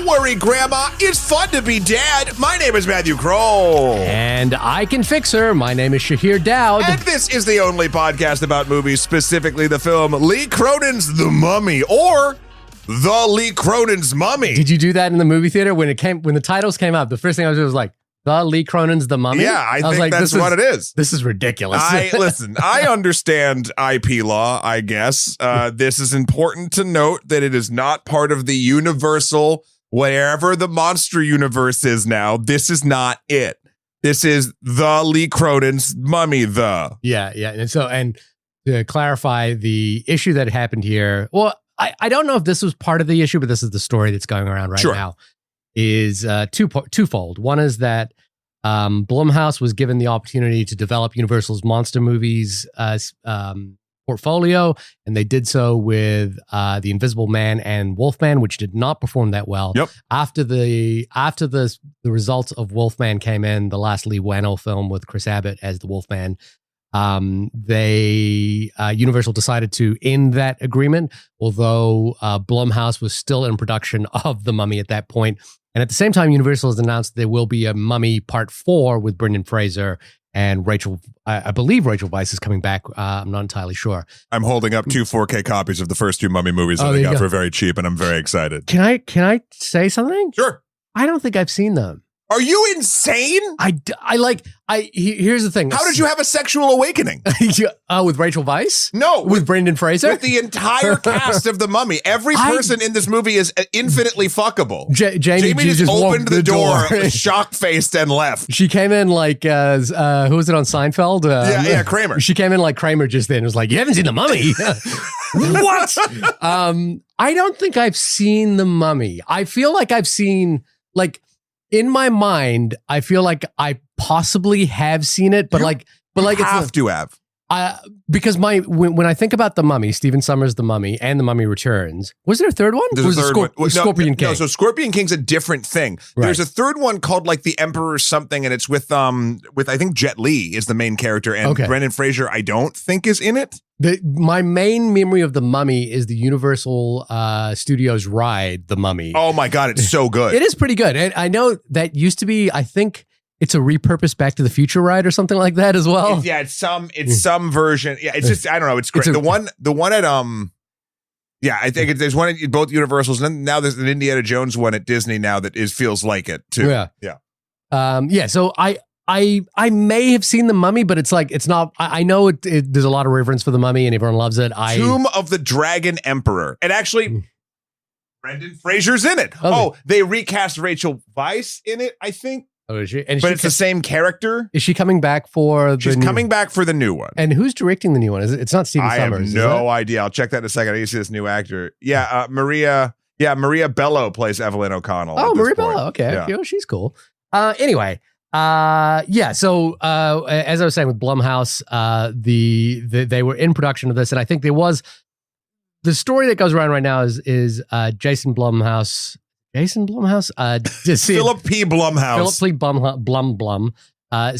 Don't worry, Grandma. It's fun to be dad. My name is Matthew Kroll. And I can fix her. My name is Shahir Dowd. And this is the only podcast about movies, specifically the film Lee Cronin's The Mummy, or The Lee Cronin's Mummy. Did you do that in the movie theater when the titles came up? The first thing I was like, The Lee Cronin's The Mummy? Yeah, I think like, that's what it is. This is ridiculous. Listen, I understand IP law, I guess. This is important to note that it is not part of the universal, wherever the monster universe is now. This is not it. This is The Lee Cronin's Mummy, Yeah. And to clarify the issue that happened here, well, I don't know if this was part of the issue, but this is the story that's going around right now. Is twofold. One is that Blumhouse was given the opportunity to develop Universal's monster movies portfolio, and they did so with The Invisible Man and Wolfman, which did not perform that well. Yep. After the results of Wolfman came in, the last Lee Whannell film with Chris Abbott as the Wolfman, Universal decided to end that agreement, although Blumhouse was still in production of The Mummy at that point. And at the same time, Universal has announced there will be a Mummy Part 4 with Brendan Fraser and Rachel. I believe Rachel Weisz is coming back. I'm not entirely sure. I'm holding up 2 4K copies of the first 2 Mummy movies that I got for very cheap, and I'm very excited. Can I say something? Sure. I don't think I've seen them. Are you insane? Here's the thing. How did you have a sexual awakening? With Rachel Weisz? No. With Brendan Fraser? With the entire cast of The Mummy. Every person in this movie is infinitely fuckable. Jamie just opened the door, shock-faced, and left. She came in like, who was it on Seinfeld? Kramer. She came in like Kramer just then. It was like, you haven't seen The Mummy? What? I don't think I've seen The Mummy. I feel like I've seen, like, in my mind, I feel like I possibly have seen it, but because when I think about The Mummy, Stephen Sommers' The Mummy and The Mummy Returns, was there a third one? There's a third one. Scorpion King. No, so Scorpion King's a different thing. Right. There's a third one called like The Emperor something, and it's with I think Jet Li is the main character, and Brendan Fraser I don't think is in it. My main memory of The Mummy is the Universal Studios ride, The Mummy. Oh my God, it's so good. It is pretty good. And I know that used to be, I think it's a repurposed Back to the Future ride or something like that as well. It's some version. Yeah, it's just, I don't know. It's great. The one at, I think there's one at both Universals, and then now there's an Indiana Jones one at Disney now that feels like it too. Yeah. So I may have seen The Mummy, but it's not. I know there's a lot of reverence for The Mummy, and everyone loves it. Tomb of the Dragon Emperor, and actually, Brendan Fraser's in it. Oh, they recast Rachel Weisz in it, I think. Oh, is she? But it's the same character. Is she coming back for? She's coming back for the new one. And who's directing the new one? It's not Stephen Sommers. I have no idea. I'll check that in a second. I need to see this new actor. Yeah, Maria Bello plays Evelyn O'Connell. Oh, Maria Bello. Okay, yeah. She's cool. Anyway. So as I was saying with Blumhouse, they were in production of this, and I think there was the story that goes around right now is Philip P. Blumhouse.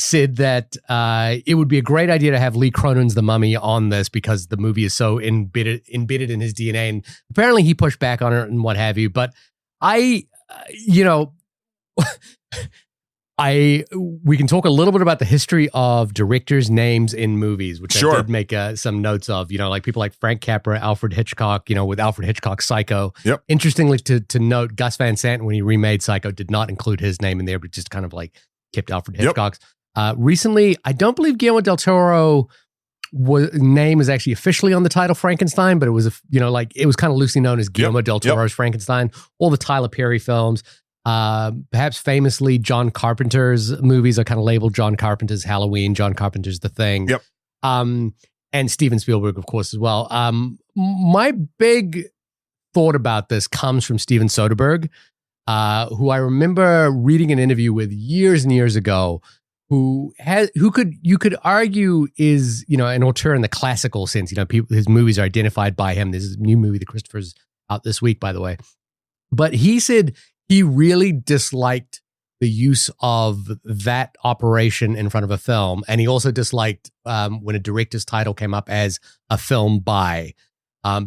Said that it would be a great idea to have Lee Cronin's The Mummy on this because the movie is so embedded in his DNA, and apparently he pushed back on it and what have you. But we can talk a little bit about the history of directors' names in movies, which I did make some notes of, like people like Frank Capra, Alfred Hitchcock, with Alfred Hitchcock's Psycho. Yep. Interestingly to note, Gus Van Sant, when he remade Psycho, did not include his name in there, but just kind of like kept Alfred Hitchcock's. Recently, I don't believe Guillermo del Toro name is actually officially on the title Frankenstein, but it was, it was kind of loosely known as Guillermo del Toro's Frankenstein. All the Tyler Perry films. Perhaps famously, John Carpenter's movies are kind of labeled John Carpenter's Halloween, John Carpenter's The Thing. Yep. And Steven Spielberg, of course, as well. My big thought about this comes from Steven Soderbergh, who I remember reading an interview with years and years ago, you could argue is, an auteur in the classical sense. His movies are identified by him. There's a new movie that Christopher's out this week, by the way. But he said he really disliked the use of that operation in front of a film. And he also disliked when a director's title came up as a film by,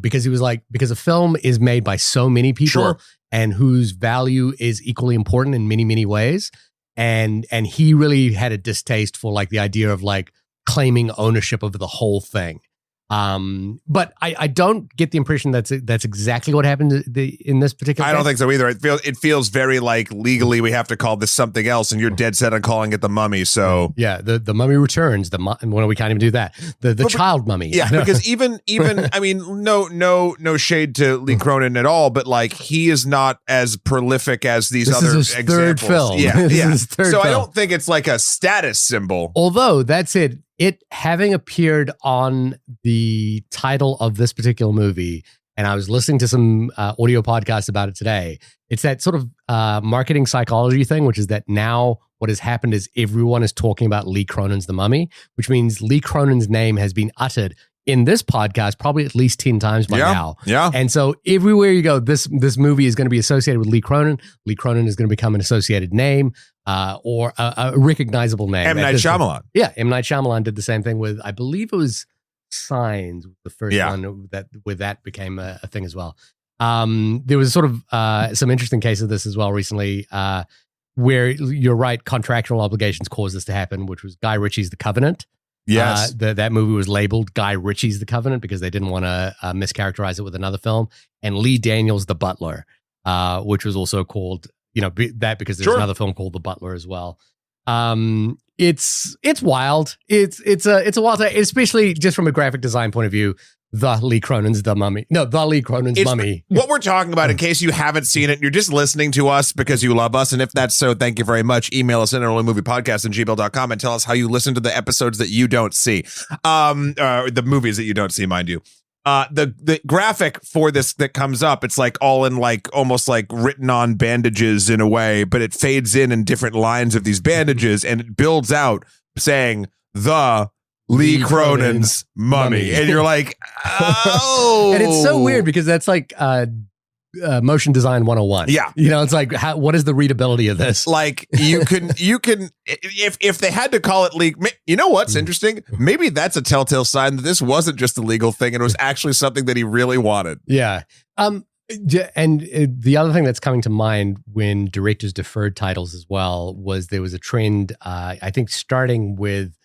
because he was like, because a film is made by so many people. Sure. and whose value is equally important in many, many ways. And he really had a distaste for like the idea of like claiming ownership of the whole thing. But I don't get the impression that's exactly what happened in this particular case. I don't think so either. It feels very like legally we have to call this something else, and you're dead set on calling it the Mummy. So yeah, the Mummy Returns. Well, we can't even do that. The child mummy. Yeah, because even I mean, no shade to Lee Cronin at all, but like he is not as prolific as these this other is his examples. third film. Yeah, This yeah. is his third So film. I don't think it's like a status symbol. Although that's it. It having appeared on the title of this particular movie, and I was listening to some audio podcasts about it today. It's that sort of marketing psychology thing, which is that now what has happened is everyone is talking about Lee Cronin's The Mummy, which means Lee Cronin's name has been uttered in this podcast probably at least 10 times by now. Yeah. And so everywhere you go, this movie is going to be associated with Lee Cronin. Lee Cronin is going to become an associated name or a recognizable name. M. Night Shyamalan. Yeah, M. Night Shyamalan did the same thing with, I believe it was Signs, the first one that became a thing as well. There was sort of some interesting case of this as well recently, where you're right, contractual obligations caused this to happen, which was Guy Ritchie's The Covenant. Yes. That movie was labeled Guy Ritchie's The Covenant because they didn't want to mischaracterize it with another film. And Lee Daniels' The Butler, which was also called, because there's another film called The Butler as well. It's wild. It's a wild time, especially just from a graphic design point of view. The Lee Cronin's The Mummy. No, The Lee Cronin's Mummy. What we're talking about, in case you haven't seen it, you're just listening to us because you love us. And if that's so, thank you very much. Email us at onlymoviepodcast@gmail.com and tell us how you listen to the episodes that you don't see. The movies that you don't see, mind you. The graphic for this that comes up, it's like all in like almost like written on bandages in a way, but it fades in different lines of these bandages and it builds out saying the Lee Cronin's Mummy. And you're like, oh. And it's so weird because that's like motion design 101. Yeah. It's like, what is the readability of this? Like you can, if they had to call it Lee, you know what's interesting? Maybe that's a telltale sign that this wasn't just a legal thing and it was actually something that he really wanted. Yeah. And the other thing that's coming to mind when directors deferred titles as well was there was a trend, I think starting with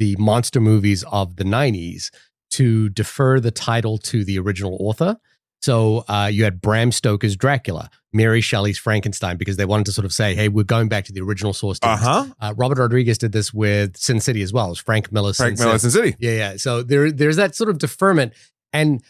the monster movies of the 90s to defer the title to the original author. So you had Bram Stoker's Dracula, Mary Shelley's Frankenstein, because they wanted to sort of say, hey, we're going back to the original source. Robert Rodriguez did this with Sin City as well. It was Frank Miller's Sin City. Yeah. So there's that sort of deferment. And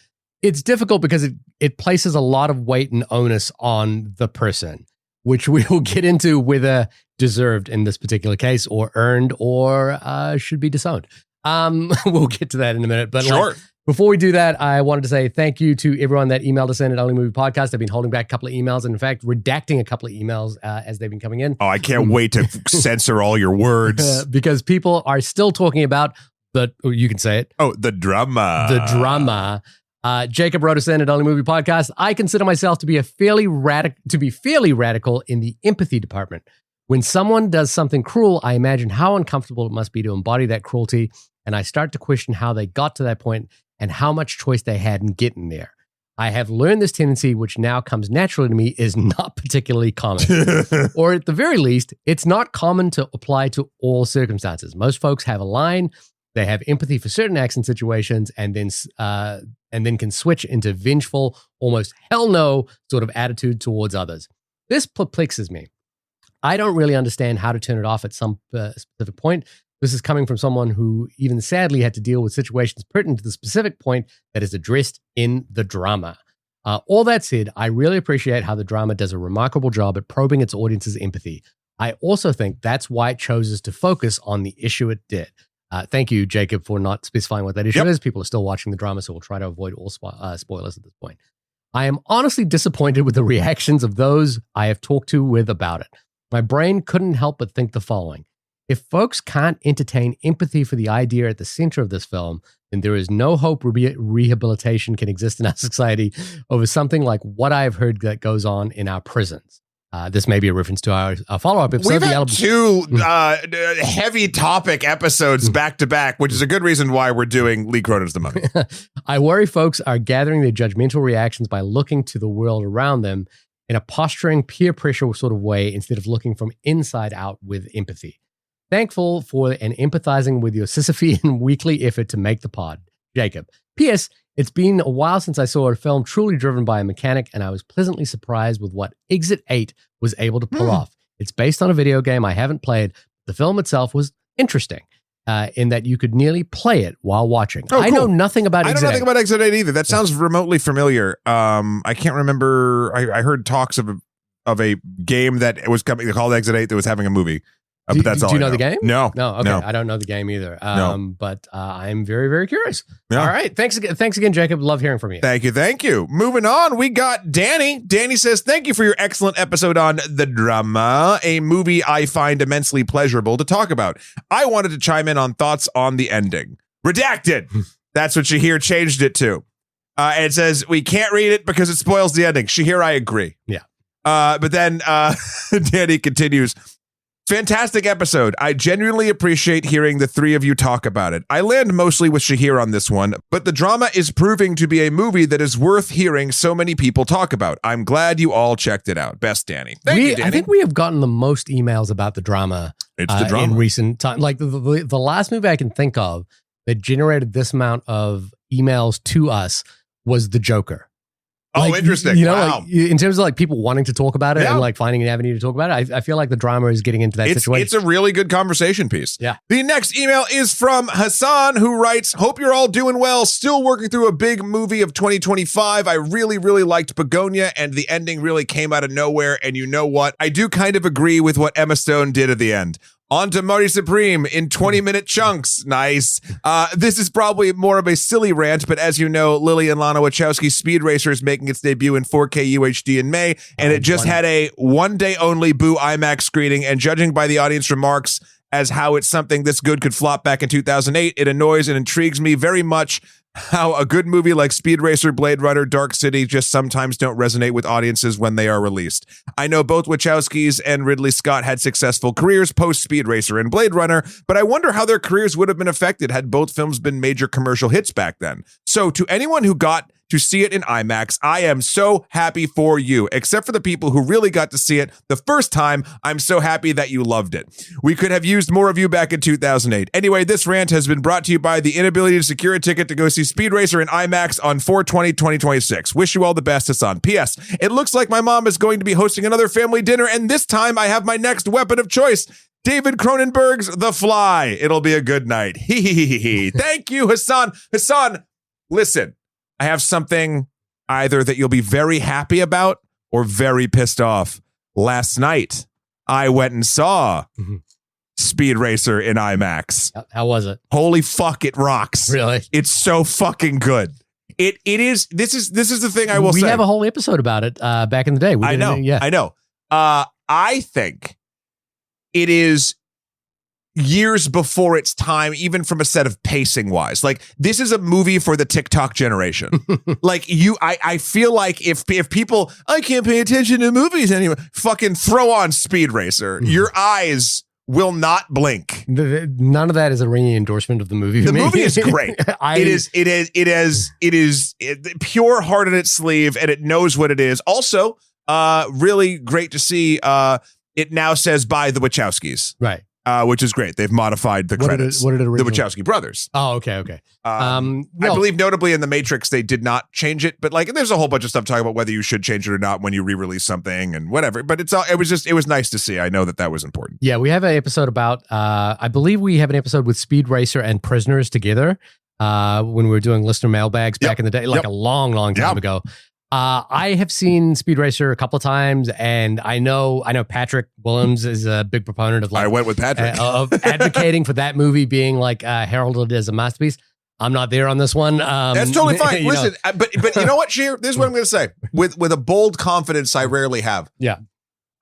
it's difficult because it places a lot of weight and onus on the person, which we will get into whether deserved in this particular case or earned or should be disowned. We'll get to that in a minute. But before we do that, I wanted to say thank you to everyone that emailed us in at Only Movie Podcast. I've been holding back a couple of emails and, in fact, redacting a couple of emails as they've been coming in. Oh, I can't wait to censor all your words. Because people are still talking about you can say it. Oh, the drama. The drama. Jacob wrote us in at Only Movie Podcast. I consider myself to be fairly radical in the empathy department. When someone does something cruel, I imagine how uncomfortable it must be to embody that cruelty, and I start to question how they got to that point and how much choice they had in getting there. I have learned this tendency, which now comes naturally to me, is not particularly common. Or at the very least, it's not common to apply to all circumstances. Most folks have a line, they have empathy for certain acts and situations, and then can switch into vengeful, almost hell no sort of attitude towards others. This perplexes me. I don't really understand how to turn it off at some specific point. This is coming from someone who even sadly had to deal with situations pertinent to the specific point that is addressed in the drama. All that said, I really appreciate how the drama does a remarkable job at probing its audience's empathy. I also think that's why it chooses to focus on the issue it did. Thank you, Jacob, for not specifying what that issue is. People are still watching the drama, so we'll try to avoid all spoilers at this point. I am honestly disappointed with the reactions of those I have talked to with about it. My brain couldn't help but think the following. If folks can't entertain empathy for the idea at the center of this film, then there is no hope rehabilitation can exist in our society over something like what I have heard that goes on in our prisons. This may be a reference to our follow-up episode. We've had two heavy topic episodes back to back, which is a good reason why we're doing Lee Cronin's The Mummy. I worry folks are gathering their judgmental reactions by looking to the world around them in a posturing, peer pressure sort of way instead of looking from inside out with empathy. Thankful for and empathizing with your Sisyphean weekly effort to make the pod. Jacob. P.S. It's been a while since I saw a film truly driven by a mechanic, and I was pleasantly surprised with what Exit 8 was able to pull off. It's based on a video game I haven't played. The film itself was interesting in that you could nearly play it while watching. I know nothing about Exit 8. I know nothing about Exit 8 either. That sounds remotely familiar. I can't remember. I heard talks of a game that was coming called Exit 8 that was having a movie. But that's all. Do you know the game? No. Okay. No. I don't know the game either. No. But I'm very, very curious. Yeah. All right. Thanks again, Jacob. Love hearing from you. Thank you. Moving on, we got Danny. Danny says, thank you for your excellent episode on The Drama, a movie I find immensely pleasurable to talk about. I wanted to chime in on thoughts on the ending. Redacted. That's what Shahir changed it to. And it says, we can't read it because it spoils the ending. Shahir, I agree. Yeah. But then Danny continues, fantastic episode. I genuinely appreciate hearing the three of you talk about it. I land mostly with Shahir on this one, but The Drama is proving to be a movie that is worth hearing so many people talk about. I'm glad you all checked it out. Best, Danny. Thank you, Danny. I think we have gotten the most emails about The Drama, in recent time. Like the last movie I can think of that generated this amount of emails to us was The Joker. Like, interesting. You know, wow. like, in terms of like people wanting to talk about it and like finding an avenue to talk about it, I feel like The Drama is getting into that situation. It's a really good conversation piece. Yeah. The next email is from Hassan, who writes, hope you're all doing well. Still working through a big movie of 2025. I really, really liked Begonia, and the ending really came out of nowhere. And you know what? I do kind of agree with what Emma Stone did at the end. On to Marty Supreme in 20-minute chunks. Nice. This is probably more of a silly rant, but as you know, Lily and Lana Wachowski's Speed Racer is making its debut in 4K UHD in May, and it just had a one-day-only Boo IMAX screening, and judging by the audience remarks as how it's something this good could flop back in 2008, it annoys and intrigues me very much how a good movie like Speed Racer, Blade Runner, Dark City just sometimes don't resonate with audiences when they are released. I know both Wachowskis and Ridley Scott had successful careers post Speed Racer and Blade Runner, but I wonder how their careers would have been affected had both films been major commercial hits back then. So to anyone who got to see it in IMAX, I am so happy for you. Except for the people who really got to see it the first time, I'm so happy that you loved it. We could have used more of you back in 2008. Anyway, this rant has been brought to you by the inability to secure a ticket to go see Speed Racer in IMAX on 4/20/2026. Wish you all the best, Hassan. P.S. It looks like my mom is going to be hosting another family dinner, and this time I have my next weapon of choice. David Cronenberg's The Fly. It'll be a good night. Thank you, Hassan. Hassan, listen. I have something either that you'll be very happy about or very pissed off. Last night, I went and saw Speed Racer in IMAX. How was it? Holy fuck, it rocks. Really? It's so fucking good. It is. This is the thing I will say. We have a whole episode about it back in the day. I know. I think it is years before its time, even from a set of pacing wise. Like, this is a movie for the TikTok generation. Like, I feel like if people, I can't pay attention to movies anymore, fucking throw on Speed Racer. Your eyes will not blink. None of that is a ringing endorsement of the movie. The movie is great. It is pure heart in its sleeve, and it knows what it is. Also, really great to see. It now says by the Wachowskis. Right. Which is great. They've modified the credits. What did it originally? The Wachowski brothers. Oh, okay. I believe notably in The Matrix, they did not change it, but like there's a whole bunch of stuff talking about whether you should change it or not when you re-release something and whatever. But it was nice to see. I know that was important. Yeah, we have an episode about, I believe we have an episode with Speed Racer and Prisoners together when we were doing listener mailbags back in the day, like a long time ago. I have seen Speed Racer a couple of times, and I know Patrick Williams is a big proponent of like, I went with Patrick of advocating for that movie being like heralded as a masterpiece. I'm not there on this one. That's totally fine. Listen, but you know what, Sheer? This is what I'm going to say with a bold confidence I rarely have. Yeah,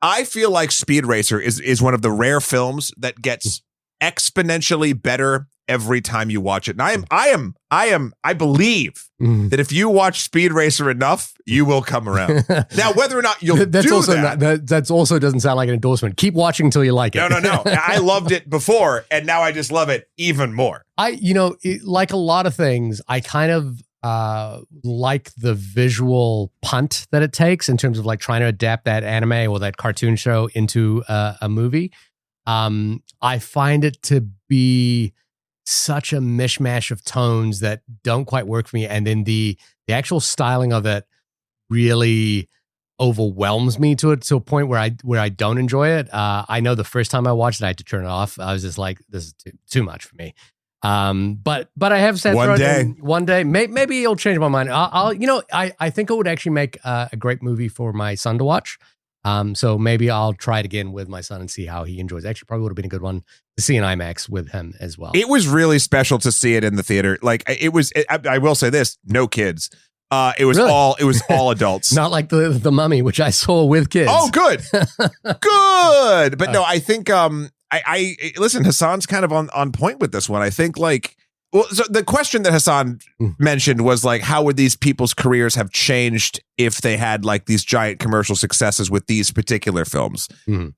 I feel like Speed Racer is one of the rare films that gets exponentially better every time you watch it. And I believe that if you watch Speed Racer enough, you will come around. Now, whether or not you'll that's do also that. That's also doesn't sound like an endorsement. Keep watching until you like it. No. I loved it before, and now I just love it even more. Like a lot of things, I kind of like the visual punt that it takes in terms of like trying to adapt that anime or that cartoon show into a movie. I find it to be such a mishmash of tones that don't quite work for me. And then the actual styling of it really overwhelms me to a point where I don't enjoy it. I know the first time I watched it, I had to turn it off. I was just like, this is too much for me. But I have said one day, maybe it'll change my mind. I think it would actually make a great movie for my son to watch. So maybe I'll try it again with my son and see how he enjoys it. Actually, probably would have been a good one to see in IMAX with him as well. It was really special to see it in the theater. Like I will say this, no kids. It was all adults. Not like the Mummy, which I saw with kids. Oh, good. Good. But no, I think, I listen, Hassan's kind of on point with this one. I think so the question that Hassan mentioned was like, how would these people's careers have changed if they had like these giant commercial successes with these particular films?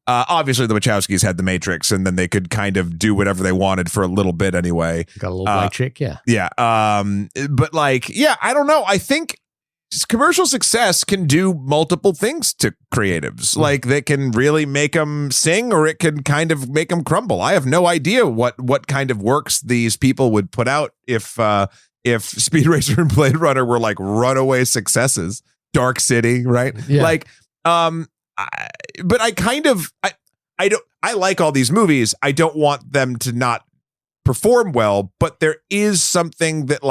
Obviously the Wachowskis had The Matrix, and then they could kind of do whatever they wanted for a little bit anyway. Got a little white chick. Yeah. Yeah. But I don't know. I think commercial success can do multiple things to creatives. Like they can really make them sing, or it can kind of make them crumble. I have no idea what kind of works these people would put out if Speed Racer and Blade Runner were like runaway successes. Dark City, right? Yeah. But I like all these movies. I don't want them to not perform well, but there is something that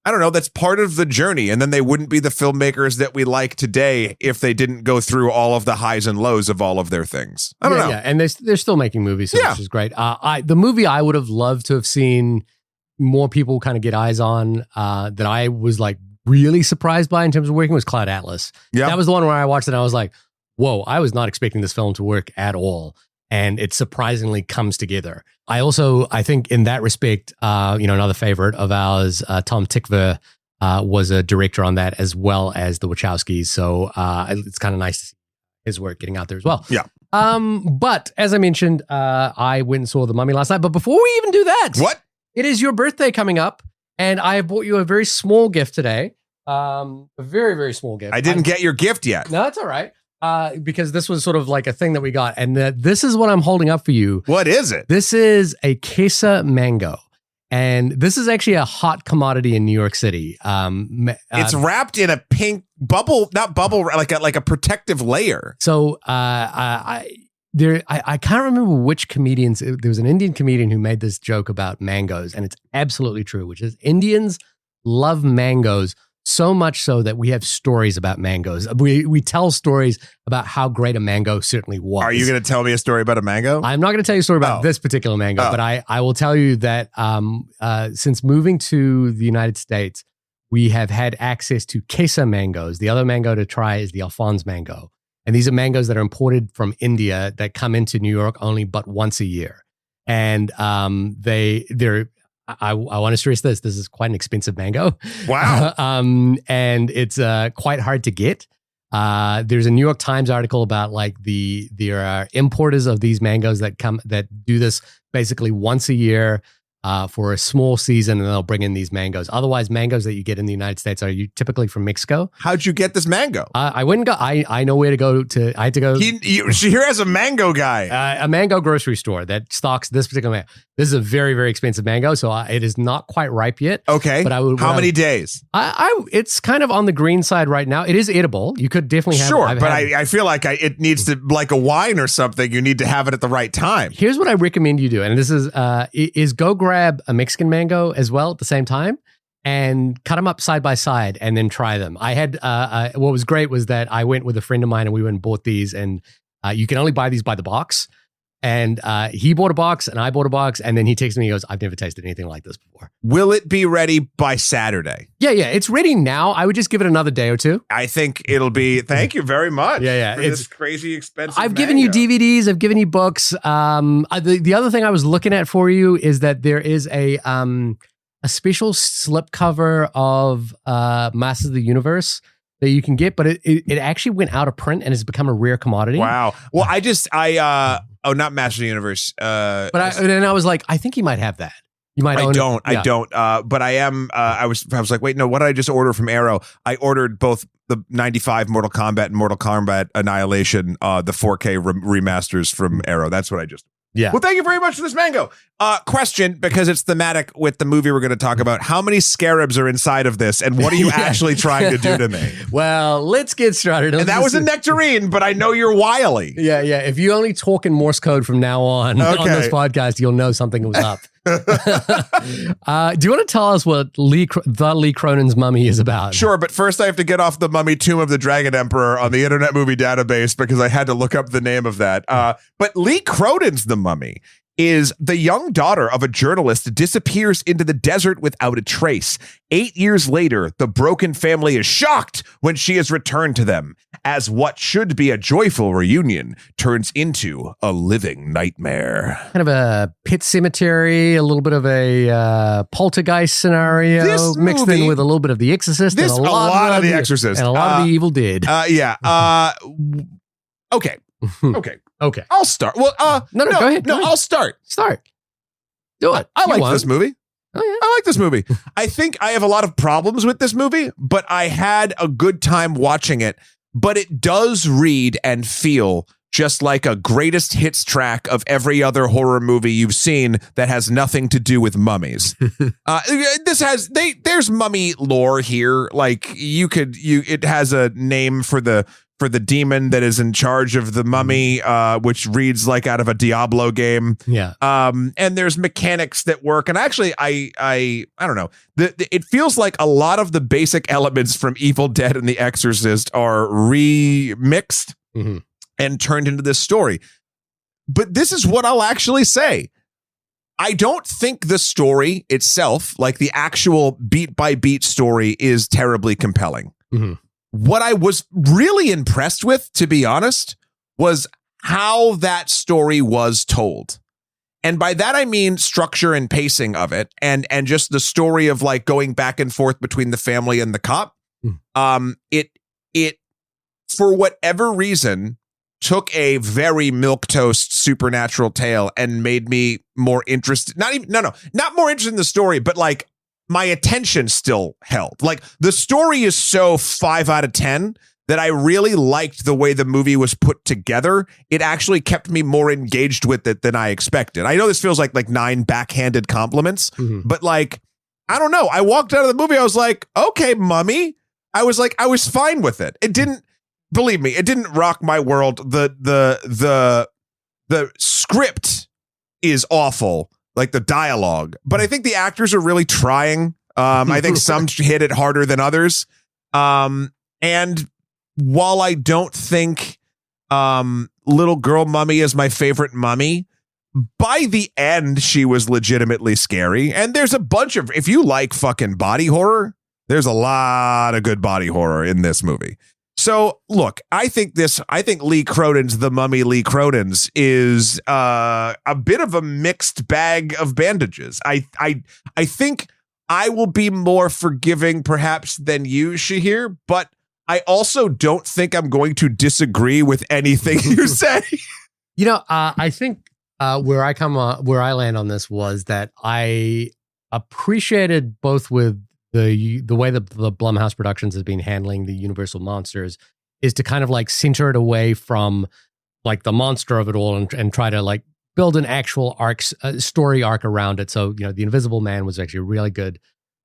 I don't know, that's part of the journey. And then they wouldn't be the filmmakers that we like today if they didn't go through all of the highs and lows of all of their things. I don't know. Yeah, and they're still making movies, so which is great. The movie I would have loved to have seen more people kind of get eyes on that I was like really surprised by in terms of working was Cloud Atlas. Yeah. That was the one where I watched it and I was like, whoa, I was not expecting this film to work at all. And it surprisingly comes together. I think in that respect, another favorite of ours, Tom Tykwer, was a director on that as well as the Wachowskis. So it's kind of nice to see his work getting out there as well. Yeah. But as I mentioned, I went and saw The Mummy last night. But before we even do that, what? It is your birthday coming up, and I have bought you a very small gift today. A very, very small gift. I didn't get your gift yet. No, that's all right. Because this was sort of like a thing that we got. And this is what I'm holding up for you. What is it? This is a queso mango. And this is actually a hot commodity in New York City. It's wrapped in a pink bubble, not bubble, like a protective layer. So I can't remember which comedians. There was an Indian comedian who made this joke about mangoes. And it's absolutely true, which is Indians love mangoes. So much so that we have stories about mangoes. We tell stories about how great a mango certainly was. Are you going to tell me a story about a mango? I'm not going to tell you a story about this particular mango, but I will tell you that since moving to the United States, we have had access to queso mangoes. The other mango to try is the Alphonse mango. And these are mangoes that are imported from India that come into New York only but once a year. And they're I want to stress this. This is quite an expensive mango. Wow. And it's quite hard to get. There's a New York Times article about there are importers of these mangoes that do this basically once a year for a small season, and they'll bring in these mangoes. Otherwise, mangoes that you get in the United States are typically from Mexico. How'd you get this mango? I wouldn't go. I know where to go to. I had to go. Here has a mango guy. A mango grocery store that stocks this particular mango. This is a very, very expensive mango, so it is not quite ripe yet. Okay. But How many days? It's kind of on the green side right now. It is edible. You could definitely have. Sure, but I feel like it needs to, like a wine or something. You need to have it at the right time. Here's what I recommend you do, and this is go grab a Mexican mango as well at the same time, and cut them up side by side, and then try them. I had what was great was that I went with a friend of mine, and we went and bought these, and you can only buy these by the box. And he bought a box and I bought a box. And then he texted me, he goes, I've never tasted anything like this before. Will it be ready by Saturday? Yeah. It's ready now. I would just give it another day or two. I think it'll be, thank you very much. Yeah. It's crazy expensive. I've given you DVDs. I've given you books. The other thing I was looking at for you is that there is a special slipcover of Masters of the Universe that you can get, but it actually went out of print and has become a rare commodity. Wow. Well, not Master of the Universe. But I was like, I think he might have that. You might own it. I don't. But I am. I was like, wait, no. What did I just order from Arrow? I ordered both the '95 Mortal Kombat and Mortal Kombat Annihilation, the 4K remasters from Arrow. That's what I just. Yeah. Well, thank you very much for this mango. Question, because it's thematic with the movie we're going to talk about. How many scarabs are inside of this, and what are you actually trying to do to me? Well, let's get started. And that was a nectarine, but I know you're wily. Yeah. If you only talk in Morse code from now on this podcast, you'll know something was up. Do you want to tell us what Lee Cronin's Mummy is about? Sure, but first I have to get off the Mummy Tomb of the Dragon Emperor on the Internet Movie Database because I had to look up the name of that. But Lee Cronin's The Mummy is the young daughter of a journalist disappears into the desert without a trace. 8 years later, the broken family is shocked when she is returned to them, as what should be a joyful reunion turns into a living nightmare. Kind of a pit cemetery, a little bit of a poltergeist scenario, mixed in with a little bit of The Exorcist. And a lot of The Exorcist. And a lot of The Evil Dead. Okay. Okay. I'll start. Well, no, go ahead. No, I'll start. Do it. I like this movie. Oh, yeah. I like this movie. I think I have a lot of problems with this movie, but I had a good time watching it. But it does read and feel just like a greatest hits track of every other horror movie you've seen that has nothing to do with mummies. There's mummy lore here. Like it has a name for the demon that is in charge of the mummy, which reads like out of a Diablo game. Yeah. And there's mechanics that work. And actually, I don't know. It feels like a lot of the basic elements from Evil Dead and The Exorcist are remixed and turned into this story. But this is what I'll actually say. I don't think the story itself, like the actual beat by beat story, is terribly compelling. What I was really impressed with, to be honest, was how that story was told. And by that, I mean structure and pacing of it, and just the story of like going back and forth between the family and the cop. It for whatever reason took a very milquetoast supernatural tale and made me more interested. Not more interested in the story, but like my attention still held. Like the story is so 5 out of 10 that I really liked the way the movie was put together. It actually kept me more engaged with it than I expected. I know this feels like 9 backhanded compliments, but like, I don't know. I walked out of the movie. I was like, okay, mummy. I was fine with it. It didn't, believe me, it didn't rock my world. The script is awful, like the dialogue, but I think the actors are really trying. I think some hit it harder than others. And while I don't think Little Girl Mummy is my favorite mummy, by the end, she was legitimately scary. And there's a bunch of, if you like fucking body horror, there's a lot of good body horror in this movie. So look, I think Lee Cronin's The Mummy Lee Cronin's is a bit of a mixed bag of bandages. I think I will be more forgiving perhaps than you, Shahir, but I also don't think I'm going to disagree with anything you say. You know, I think where I land on this was that I appreciated both with the way that the Blumhouse Productions has been handling the Universal monsters is to kind of like center it away from like the monster of it all and try to like build an actual story arc around it. So, you know, The Invisible Man was actually a really good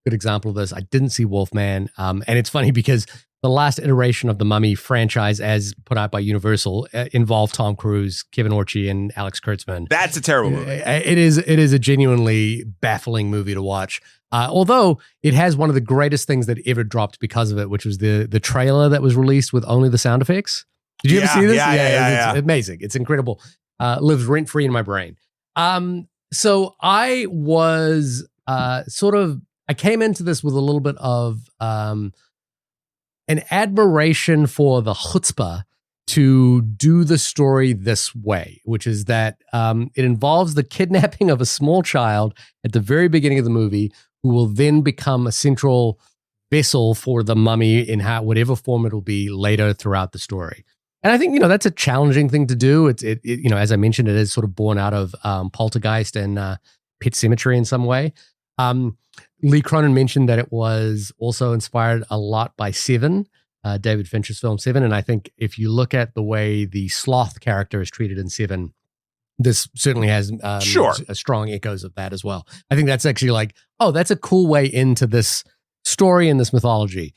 example of this. I didn't see Wolfman. And it's funny because the last iteration of the Mummy franchise as put out by Universal involved Tom Cruise, Kevin Orchie, and Alex Kurtzman. That's a terrible movie. It is a genuinely baffling movie to watch. Although it has one of the greatest things that ever dropped because of it, which was the trailer that was released with only the sound effects. Did you ever see this? Yeah. It's amazing. It's incredible. Lives rent-free in my brain. So I was I came into this with a little bit of an admiration for the chutzpah to do the story this way, which is that it involves the kidnapping of a small child at the very beginning of the movie who will then become a central vessel for the mummy in whatever form it'll be later throughout the story. And I think, you know, that's a challenging thing to do. It as I mentioned, it is sort of born out of Poltergeist and Pet Sematary in some way. Lee Cronin mentioned that it was also inspired a lot by Seven, David Fincher's film Seven. And I think if you look at the way the sloth character is treated in Seven, this certainly has strong echoes of that as well. I think that's actually like, oh, that's a cool way into this story and this mythology.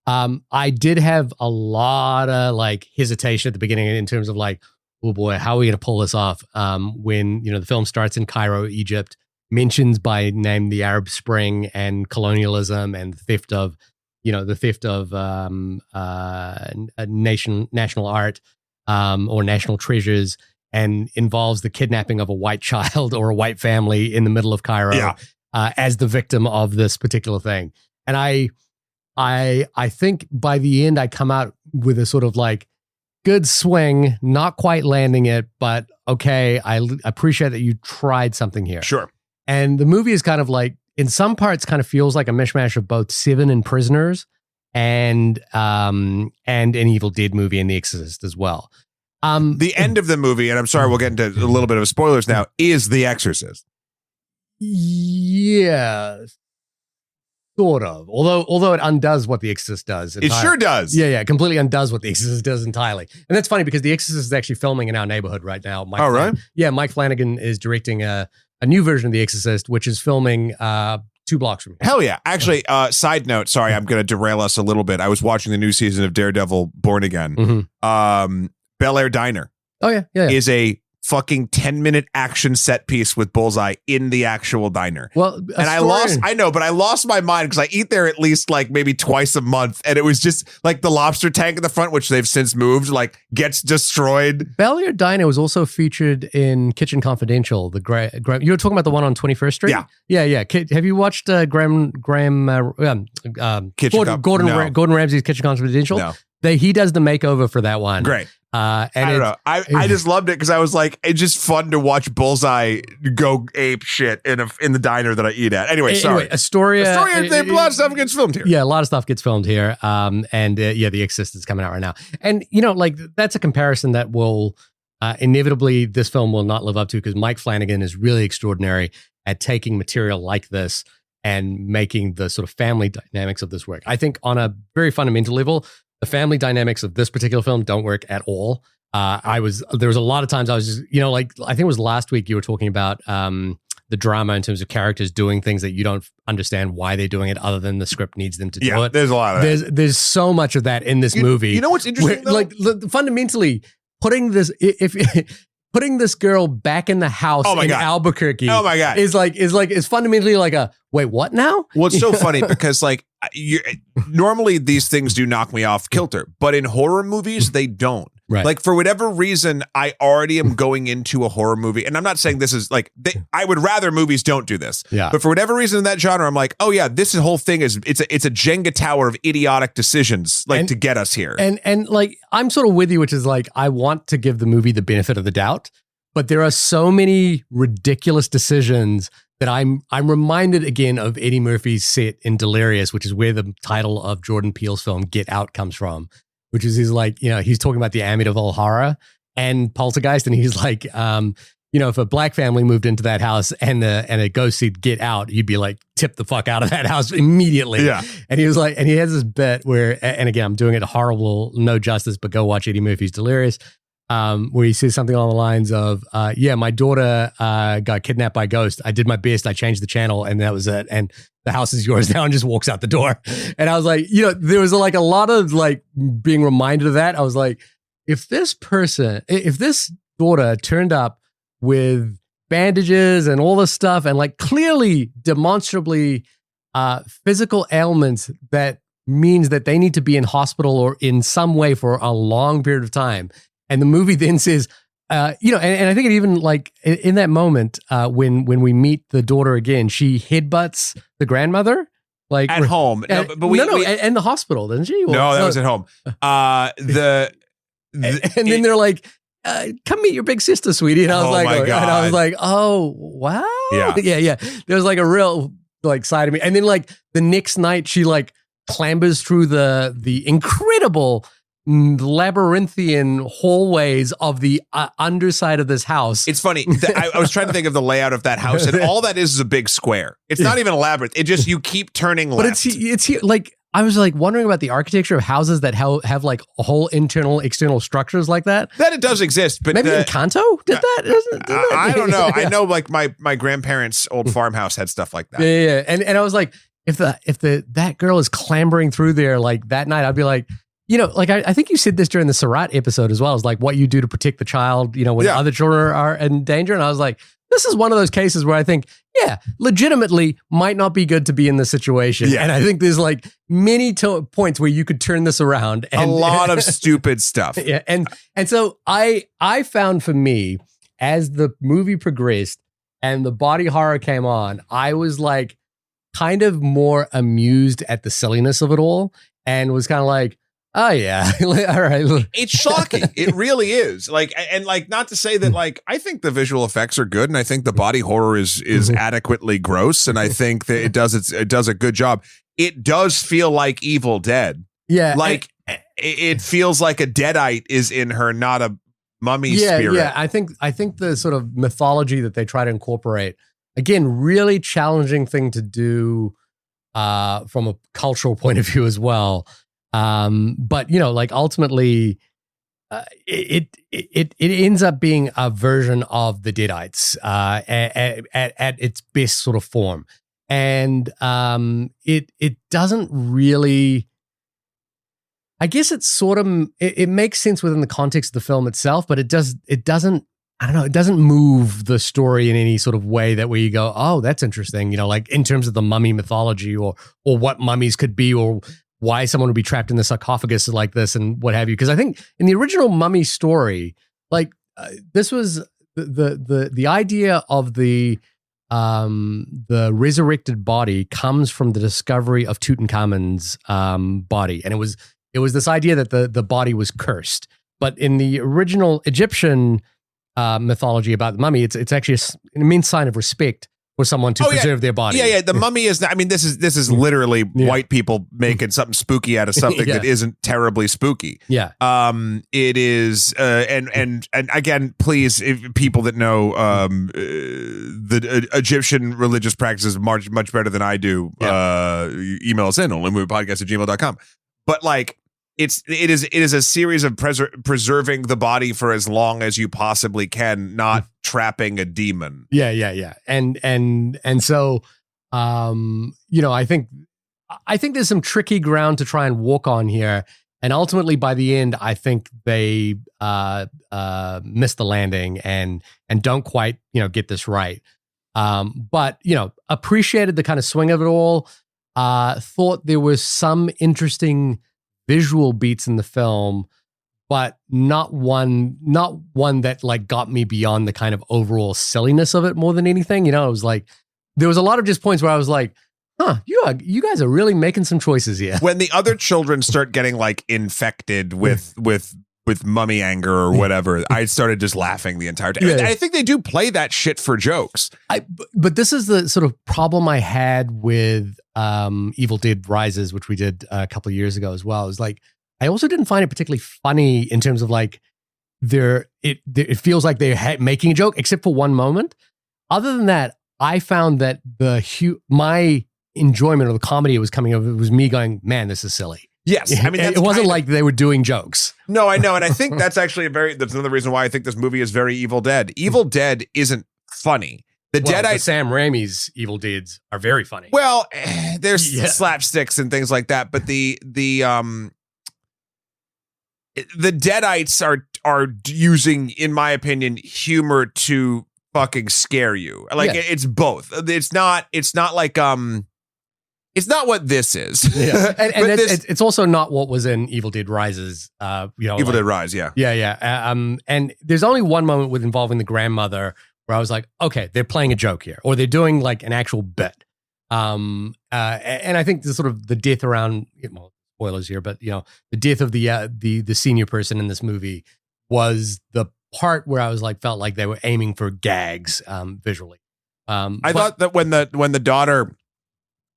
I did have a lot of like hesitation at the beginning in terms of like, oh boy, how are we going to pull this off? When, the film starts in Cairo, Egypt, mentions by name the Arab Spring and colonialism and theft of national art or national treasures, and involves the kidnapping of a white child or a white family in the middle of Cairo as the victim of this particular thing. And I think by the end I come out with a sort of like good swing, not quite landing it, but okay, I appreciate that you tried something here. Sure. And the movie is kind of like, in some parts, kind of feels like a mishmash of both Seven and Prisoners, and an Evil Dead movie and The Exorcist as well. The end of the movie, and I'm sorry, we'll get into a little bit of spoilers now, is The Exorcist. Yeah, sort of. Although it undoes what The Exorcist does. It sure does. Yeah, it completely undoes what The Exorcist does entirely. And that's funny because The Exorcist is actually filming in our neighborhood right now. Right? Yeah, Mike Flanagan is directing a new version of The Exorcist, which is filming 2 blocks from here. Hell yeah. Actually, side note, sorry, I'm going to derail us a little bit. I was watching the new season of Daredevil Born Again. Mm-hmm. Bel Air Diner is a fucking 10-minute action set piece with Bullseye in the actual diner. Well, I lost my mind because I eat there at least like maybe twice a month, and it was just like the lobster tank in the front, which they've since moved, like gets destroyed. Bel Air Diner was also featured in Kitchen Confidential. You were talking about the one on 21st Street? Yeah. Have you watched Gordon Ramsay's Kitchen Confidential? No. He does the makeover for that one. Great. And I don't know. I just loved it because I was like, it's just fun to watch Bullseye go ape shit in the diner that I eat at. Anyway, sorry. Astoria. A lot of stuff gets filmed here. Yeah, a lot of stuff gets filmed here. The Exorcist is coming out right now. And like that's a comparison that will inevitably this film will not live up to, because Mike Flanagan is really extraordinary at taking material like this and making the sort of family dynamics of this work. I think on a very fundamental level, the family dynamics of this particular film don't work at all. There was a lot of times I was just, like, I think it was last week you were talking about the drama in terms of characters doing things that you don't understand why they're doing it other than the script needs them to do it. There's a lot of that. There's so much of that in this movie. You know what's interesting though? Like fundamentally putting this, putting this girl back in the house in Albuquerque is fundamentally like a, wait, what now? Well, it's so funny because like normally these things do knock me off kilter, but in horror movies, they don't. Right. Like for whatever reason, I already am going into a horror movie, and I'm not saying this is like, I would rather movies don't do this. Yeah. But for whatever reason in that genre, I'm like, oh yeah, this whole thing is, it's a Jenga tower of idiotic decisions to get us here. And like, I'm sort of with you, which is like, I want to give the movie the benefit of the doubt, but there are so many ridiculous decisions that I'm reminded again of Eddie Murphy's set in Delirious, which is where the title of Jordan Peele's film Get Out comes from, which is he's like, he's talking about the Amityville Horror and Poltergeist, and he's like, if a black family moved into that house and a ghost said Get Out, you'd be like, tip the fuck out of that house immediately. Yeah. And he was like, and he has this bit where, and again, I'm doing it horrible, no justice, but go watch Eddie Murphy's Delirious. Where he says something along the lines of, my daughter got kidnapped by a ghost. I did my best. I changed the channel and that was it. And the house is yours now, and just walks out the door. And I was like, there was like a lot of like being reminded of that. I was like, if this daughter turned up with bandages and all this stuff and like clearly demonstrably physical ailments that means that they need to be in hospital or in some way for a long period of time. And the movie then says, and I think it even like in that moment when we meet the daughter again, she headbutts the grandmother like at home. And the hospital, doesn't she? No, that was at home. And then they're like, come meet your big sister, sweetie. And I was like, oh wow, yeah. There was like a real like side of me. And then like the next night, she like clambers through the incredible labyrinthian hallways of the underside of this house. It's funny. I was trying to think of the layout of that house, and all that is a big square. It's not even a labyrinth. It just, you keep turning left. But it's here, like, I was like wondering about the architecture of houses that have like a whole internal, external structures like that. That it does exist, but maybe Encanto did that. I don't know. I know, like my grandparents' old farmhouse had stuff like that. Yeah. And I was like, if that girl is clambering through there like that night, I'd be like, like I think you said this during the Surratt episode as well. Is like what you do to protect the child, when other children are in danger. And I was like, this is one of those cases where I think, legitimately might not be good to be in this situation. Yeah. And I think there's like many points where you could turn this around. And, a lot of stupid stuff. Yeah. And so I found, for me, as the movie progressed and the body horror came on, I was like kind of more amused at the silliness of it all, and was kind of like, oh yeah, all right. It's shocking. It really is. Like, and like, not to say that, like, I think the visual effects are good, and I think the body horror is adequately gross, and I think that it does a good job. It does feel like Evil Dead. Yeah, like it feels like a deadite is in her, not a mummy spirit. Yeah, I think the sort of mythology that they try to incorporate, again, really challenging thing to do from a cultural point of view as well. But like ultimately, it ends up being a version of the Deadites at its best sort of form, and it doesn't really. I guess it's sort of it makes sense within the context of the film itself, but it doesn't. I don't know. It doesn't move the story in any sort of way that where you go, oh, that's interesting. Like in terms of the mummy mythology or what mummies could be, or why someone would be trapped in the sarcophagus like this and what have you. Because I think in the original mummy story, like this was the idea of the resurrected body comes from the discovery of Tutankhamun's body, and it was this idea that the body was cursed. But in the original Egyptian mythology about the mummy, it's actually an immense sign of respect for someone to preserve their body. Yeah. The mummy is not, I mean, this is literally white people making something spooky out of something that isn't terribly spooky. Yeah. It is, and again, please, if people that know the Egyptian religious practices much better than I do, email us in onlymoviepodcast@gmail.com. But like, it is a series of preserving the body for as long as you possibly can, not trapping a demon. Yeah. And so, I think there's some tricky ground to try and walk on here. And ultimately, by the end, I think they miss the landing and don't quite, get this right. But appreciated the kind of swing of it all. Thought there was some interesting visual beats in the film, but not one that like got me beyond the kind of overall silliness of it more than anything. It was like there was a lot of just points where I was like, you guys are really making some choices here. When the other children start getting like infected with mummy anger or whatever, I started just laughing the entire time. Yeah. I think they do play that shit for jokes. But this is the sort of problem I had with Evil Dead Rises, which we did a couple of years ago as well. Is like I also didn't find it particularly funny in terms of like it feels like they're making a joke, except for one moment. Other than that, I found that my enjoyment of the comedy it was coming of it was me going, man, this is silly. Yes. I mean, it wasn't like they were doing jokes. No, I know. And I think that's actually that's another reason why I think this movie is very Evil Dead. Evil Dead isn't funny. The Sam Raimi's Evil Deeds are very funny. Well, there's slapsticks and things like that, but the Deadites are using, in my opinion, humor to fucking scare you. Like it's both. It's not like it's not what this is. Yeah. And it's also not what was in Evil Dead Rises. Evil Dead Rise, yeah. Yeah. And there's only one moment with involving the grandmother where I was like, okay, they're playing a joke here, or they're doing like an actual bit. And I think the sort of the death around, spoilers here, but the death of the senior person in this movie was the part where I was like, felt like they were aiming for gags visually. I thought that when the daughter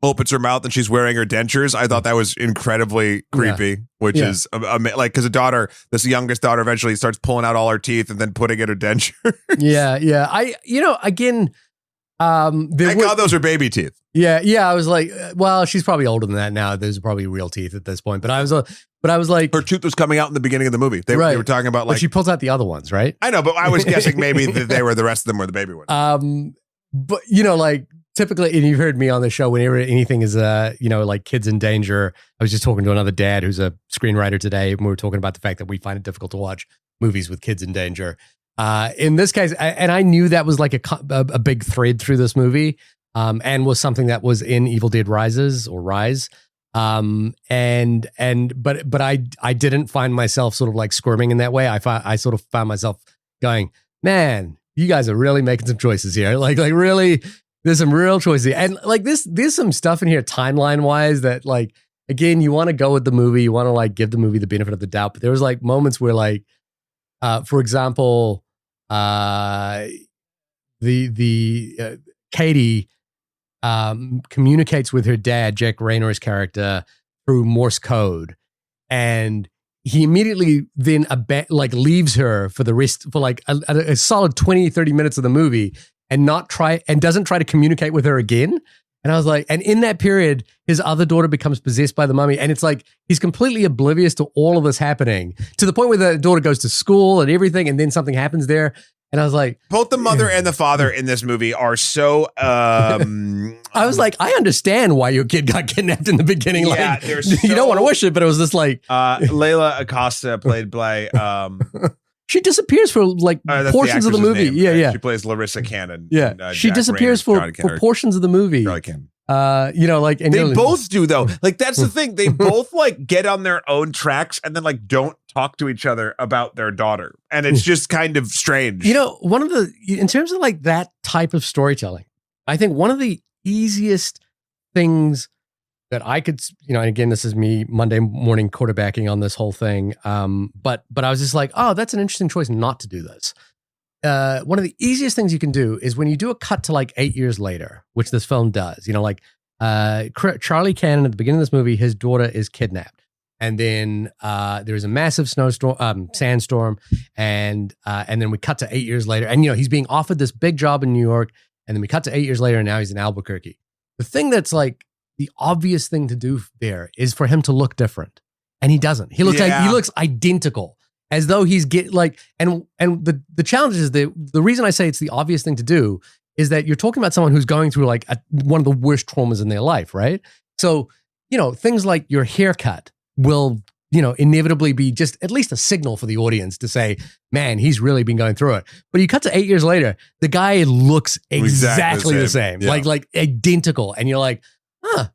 opens her mouth and she's wearing her dentures. I thought that was incredibly creepy, which is like, because this youngest daughter eventually starts pulling out all her teeth and then putting in her denture. Yeah. Again, thank God those are baby teeth. Yeah. I was like, well, she's probably older than that now. Those are probably real teeth at this point. But I was like, her tooth was coming out in the beginning of the movie. They were talking about like, but she pulls out the other ones, right? I know, but I was guessing maybe that the rest of them were the baby ones. But like typically, and you've heard me on the show, whenever anything is, like kids in danger. I was just talking to another dad who's a screenwriter today, and we were talking about the fact that we find it difficult to watch movies with kids in danger. In this case, and I knew that was like a big thread through this movie, and was something that was in Evil Dead Rise. But I didn't find myself sort of like squirming in that way. I sort of found myself going, man, you guys are really making some choices here. Like really, there's some real choices here. And like there's some stuff in here timeline wise that like, again, you want to go with the movie, you want to like give the movie the benefit of the doubt. But there was like moments where like, for example, Katie communicates with her dad, Jack Raynor's character, through Morse code, and he immediately then leaves her for like a solid 20-30 minutes of the movie and doesn't try to communicate with her again. And I was like, and in that period, his other daughter becomes possessed by the mummy. And it's like, he's completely oblivious to all of this happening, to the point where the daughter goes to school and everything. And then something happens there. And I was like, both the mother and the father in this movie are so, I was like, I understand why your kid got kidnapped in the beginning. Yeah, like, you don't want to wish it, but it was just like, Layla Acosta played by, she disappears for like portions of the movie. Name, yeah, right? yeah. She plays Larissa Cannon. Yeah, she disappears for portions of the movie. Charlie Cannon. Like, and they both do though. Like that's the thing. They both like get on their own tracks and then like don't talk to each other about their daughter, and it's just kind of strange. One of in terms of like that type of storytelling, I think one of the easiest things that I could, and again, this is me Monday morning quarterbacking on this whole thing. But I was just like, oh, that's an interesting choice not to do this. One of the easiest things you can do is when you do a cut to like 8 years later, which this film does, Charlie Cannon at the beginning of this movie, his daughter is kidnapped. And then there's a massive sandstorm. And then we cut to 8 years later. And, he's being offered this big job in New York. And then we cut to 8 years later and now he's in Albuquerque. The thing that's like the obvious thing to do there is for him to look different. And he doesn't. He looks he looks identical. As though he's and the challenge is the reason I say it's the obvious thing to do is that you're talking about someone who's going through like one of the worst traumas in their life, right? So, things like your haircut will, inevitably be just at least a signal for the audience to say, man, he's really been going through it. But you cut to 8 years later, the guy looks exactly the same. Yeah. like identical. And you're like,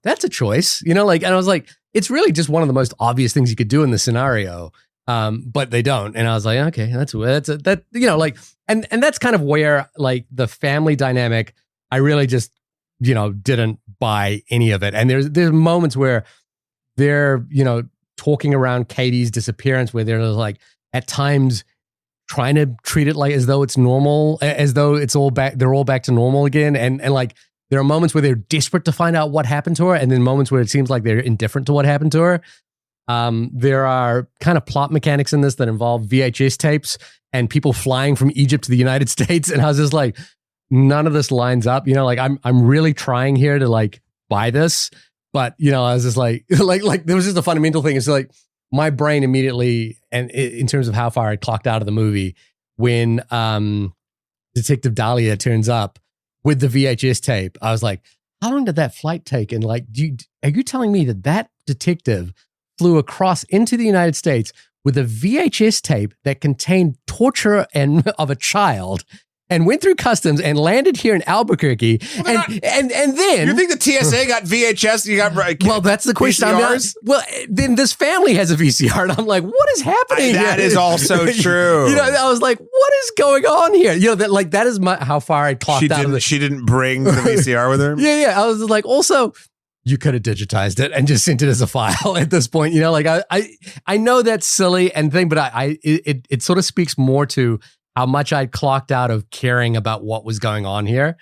that's a choice, and I was like, it's really just one of the most obvious things you could do in this scenario. But they don't. And I was like, okay, and that's kind of where like the family dynamic, I really just, didn't buy any of it. And there's moments where they're, talking around Katie's disappearance where they're like at times trying to treat it like as though it's normal, as though it's all back, they're all back to normal again. And like, there are moments where they're desperate to find out what happened to her. And then moments where it seems like they're indifferent to what happened to her. There are kind of plot mechanics in this that involve VHS tapes and people flying from Egypt to the United States. And I was just like, none of this lines up, I'm really trying here to like buy this, but I was just like there was just a fundamental thing. It's like my brain immediately, and in terms of how far I clocked out of the movie, when Detective Dahlia turns up with the VHS tape, I was like, how long did that flight take? And like, are you telling me that detective flew across into the United States with a VHS tape that contained torture of a child and went through customs and landed here in Albuquerque? Well, and then you think the TSA got VHS? You got well, that's the question. Well, then this family has a VCR, and I'm like, what is happening? That is also true. I was like, what is going on here? That is how far I clocked out. She didn't bring the VCR with her. Yeah. I was like, also, you could have digitized it and just sent it as a file at this point. I know that's silly and thing, but it sort of speaks more to how much I clocked out of caring about what was going on here.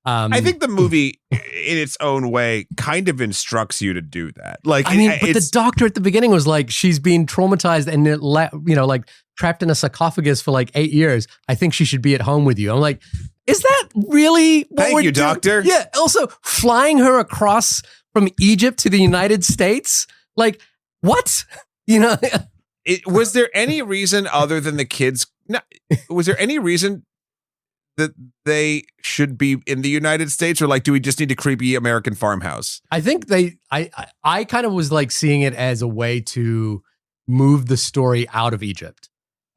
I think the movie, in its own way, kind of instructs you to do that. Like, I mean, but the doctor at the beginning was like, she's been traumatized and like trapped in a sarcophagus for like 8 years. I think she should be at home with you. I'm like, is that really what Thank we're you, doing? doctor. Yeah. Also, flying her across from Egypt to the United States, like what? You know. Was there any reason other than the kids? No, was there any reason that they should be in the United States, or like, do we just need a creepy American farmhouse? I think I kind of was like seeing it as a way to move the story out of Egypt.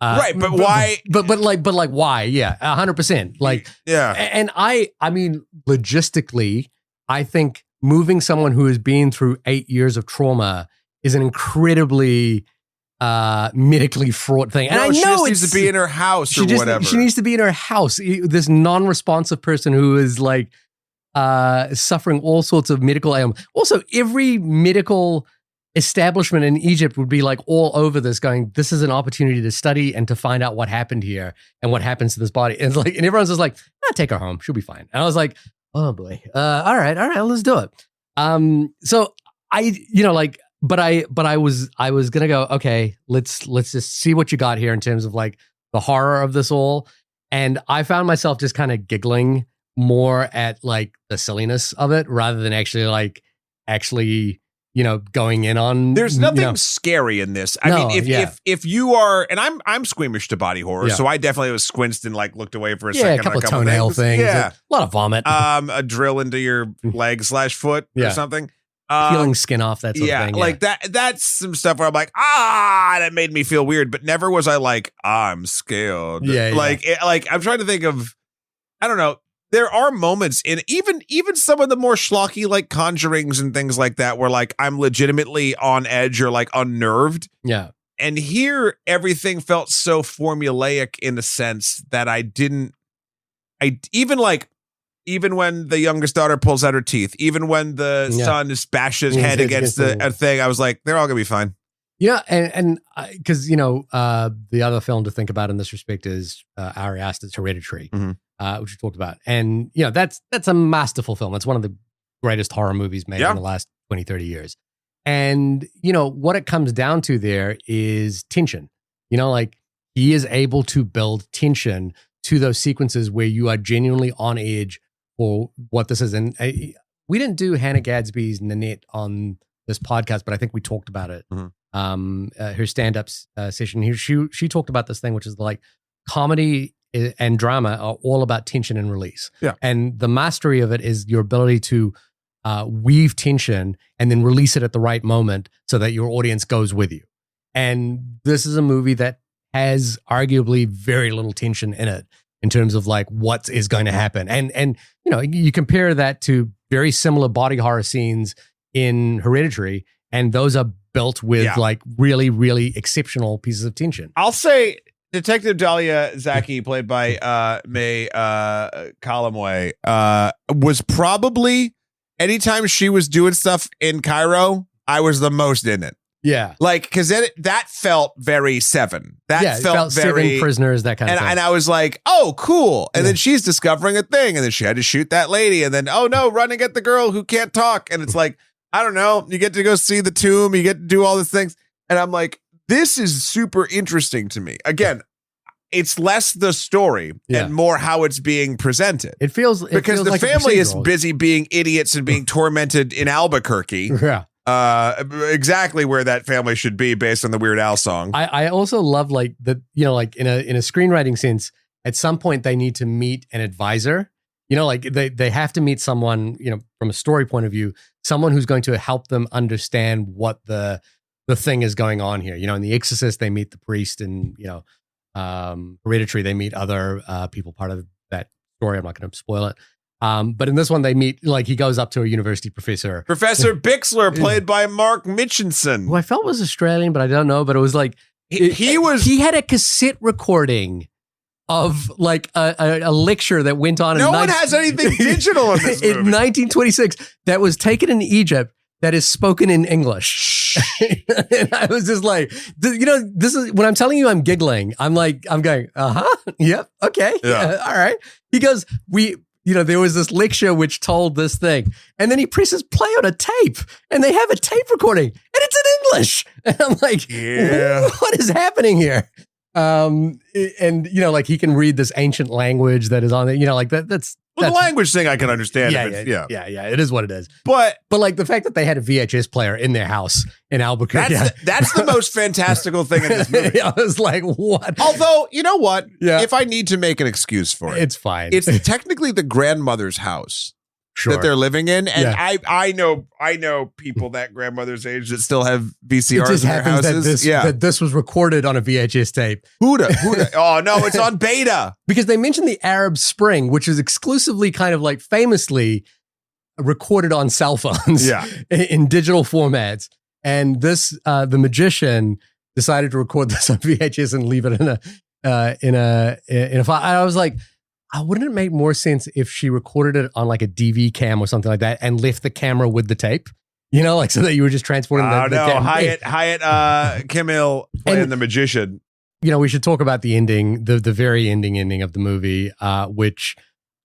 Right, but why? But like why? Yeah, 100%. Like, yeah. And I mean, logistically, I think moving someone who has been through 8 years of trauma is an incredibly medically fraught thing. And No, I she know just needs to be in her house or whatever. She needs to be in her house. This non-responsive person who is like suffering all sorts of medical ailments. Also, every medical establishment in Egypt would be like all over this, going, this is an opportunity to study and to find out what happened here and what happens to this body. And like, and everyone's just like, take her home. She'll be fine. And I was like, oh boy. All right, let's do it. So I, like, but I was gonna go, okay, let's just see what you got here in terms of like the horror of this all. And I found myself just kind of giggling more at like the silliness of it rather than actually going in on. There's nothing scary in this. I mean, if you are, and I'm squeamish to body horror, so I definitely was squinched and like looked away for a second. A couple of toenail things. Yeah, a lot of vomit. A drill into your leg/foot or something. Peeling skin off, that sort of thing. Like that's some stuff where I'm like, that made me feel weird, but never was I like, I'm scared. Like I'm trying to think of, I don't know. There are moments in even some of the more schlocky like Conjurings and things like that where like I'm legitimately on edge or like unnerved. Yeah. And here everything felt so formulaic in a sense that even when the youngest daughter pulls out her teeth, even when the son just bashes his head against a thing, I was like, they're all gonna be fine. Yeah, and because the other film to think about in this respect is Ari Aster's Hereditary, which we talked about, and that's a masterful film. It's one of the greatest horror movies made in the last 20, 30 years. And what it comes down to there is tension. Like he is able to build tension to those sequences where you are genuinely on edge for what this is. And we didn't do Hannah Gadsby's Nanette on this podcast, but I think we talked about it. Her stand-up session here, she talked about this thing, which is like comedy and drama are all about tension and release. Yeah. And the mastery of it is your ability to weave tension and then release it at the right moment so that your audience goes with you. And this is a movie that has arguably very little tension in it in terms of like what is going to happen. And you compare that to very similar body horror scenes in Hereditary, and those are built with like really, really exceptional pieces of tension. I'll say Detective Dahlia Zaki, played by May Columway, was probably, anytime she was doing stuff in Cairo, I was the most in it. Yeah. Like, because that felt very Seven. That felt very Seven Prisoners, that kind of thing. And I was like, oh, cool. And then she's discovering a thing, and then she had to shoot that lady, and then, oh no, running at the girl who can't talk. And it's like, I don't know, you get to go see the tomb, you get to do all these things. And I'm like, this is super interesting to me. Again, it's less the story and more how it's being presented. It feels because the like family is busy being idiots and being tormented in Albuquerque. Yeah. Exactly where that family should be based on the Weird Al song. I also love like the, like in a screenwriting sense, at some point they need to meet an advisor. Like they have to meet someone, from a story point of view, someone who's going to help them understand what the thing is going on here. In The Exorcist, they meet the priest, and Hereditary, they meet other people part of that story. I'm not going to spoil it. But in this one, they meet, like, he goes up to a university professor. Professor Bixler, played by Mark Mitchinson. Who I felt was Australian, but I don't know. But it was like, he had a cassette recording of like a lecture that went on. No one has anything digital in this movie. In 1926 that was taken in Egypt that is spoken in English. And I was just like, this is when I'm telling you I'm giggling. I'm going, yep, okay, yeah, all right. He goes, there was this lecture which told this thing. And then he presses play on a tape and they have a tape recording and it's in English. And I'm like, what is happening here? And like he can read this ancient language that is on it, like that's the language thing I can understand. Yeah. It is what it is. But like the fact that they had a VHS player in their house in Albuquerque. That's the most fantastical thing in this movie. I was like, what? Although, you know what? Yeah. If I need to make an excuse for it, it's fine. It's technically the grandmother's house. Sure. That they're living in, and I know people that grandmother's age that still have VCRs in their houses. That this was recorded on a VHS tape. Huda. Oh no, it's on beta. Because they mentioned the Arab Spring, which is exclusively kind of like famously recorded on cell phones, in digital formats. And this, the magician decided to record this on VHS and leave it in a file. I was like, wouldn't it make more sense if she recorded it on like a DV cam or something like that and left the camera with the tape? Like so that you were just transporting the Hyatt Kimmel playing the magician. We should talk about the ending, the very ending of the movie, which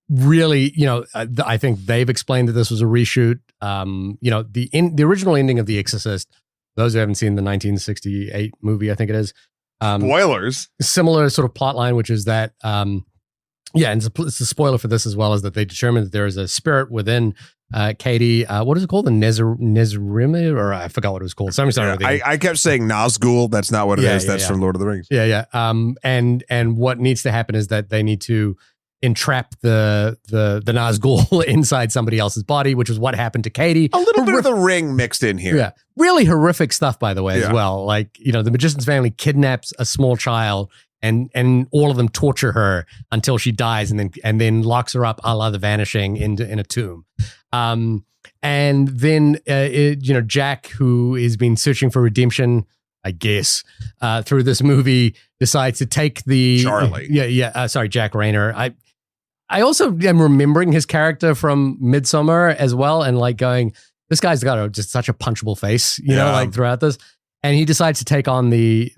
really, I think they've explained that this was a reshoot. The original ending of The Exorcist, those who haven't seen the 1968 movie, I think it is. Spoilers. Similar sort of plot line, which is that, and it's a spoiler for this as well, is that they determined that there is a spirit within Katie. What is it called? The Nezrimi, or I forgot what it was called. I kept saying Nazgul. That's not what it is. That's from Lord of the Rings. And what needs to happen is that they need to entrap the Nazgul inside somebody else's body, which is what happened to Katie. A little bit of the Ring mixed in here. Yeah, really horrific stuff, by the way, as well. Like, the magician's family kidnaps a small child. And all of them torture her until she dies, and then locks her up, a la The Vanishing, in a tomb. And then Jack, who has been searching for redemption, I guess, through this movie, decides to take the Charlie. Jack Rayner. I also am remembering his character from Midsommar as well, and like going, this guy's got just such a punchable face, like throughout this. And he decides to take on the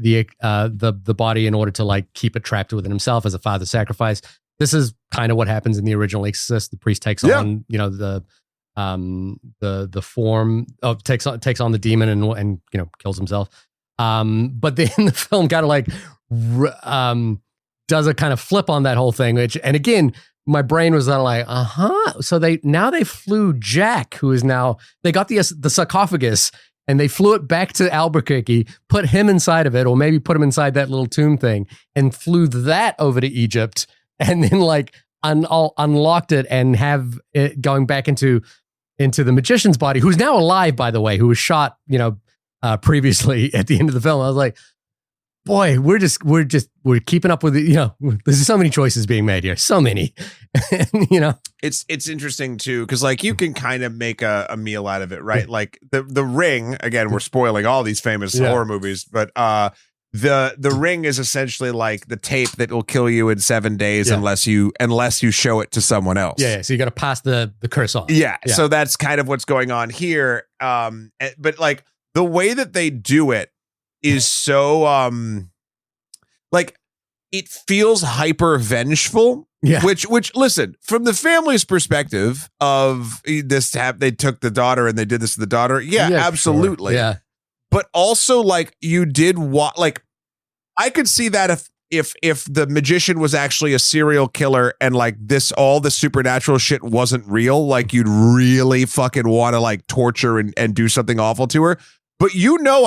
body in order to like keep it trapped within himself as a father sacrifice. This is kind of what happens in the original Exorcist. The priest takes on the form of takes on the demon and kills himself. But then the film kind of like does a kind of flip on that whole thing, and again, my brain was like, So they flew Jack, who is now, they got the sarcophagus. And they flew it back to Albuquerque, put him inside of it, or maybe put him inside that little tomb thing, and flew that over to Egypt, and then like unlocked it and have it going back into the magician's body, who's now alive, by the way, who was shot, previously at the end of the film. I was like, boy, we're keeping up with it. There's so many choices being made here. So many, It's interesting too, because like you can kind of make a meal out of it, right? Like the Ring, again, we're spoiling all these famous horror movies, but the Ring is essentially like the tape that will kill you in 7 days unless you show it to someone else. Yeah. So you got to pass the curse on. Yeah. So that's kind of what's going on here. But like the way that they do it is so like it feels hyper vengeful. Yeah. Which listen, from the family's perspective of this, they took the daughter and they did this to the daughter. Yeah, absolutely. Sure. Yeah. But also like you did what, like I could see that if the magician was actually a serial killer and like all the supernatural shit wasn't real, like you'd really fucking want to like torture and do something awful to her. But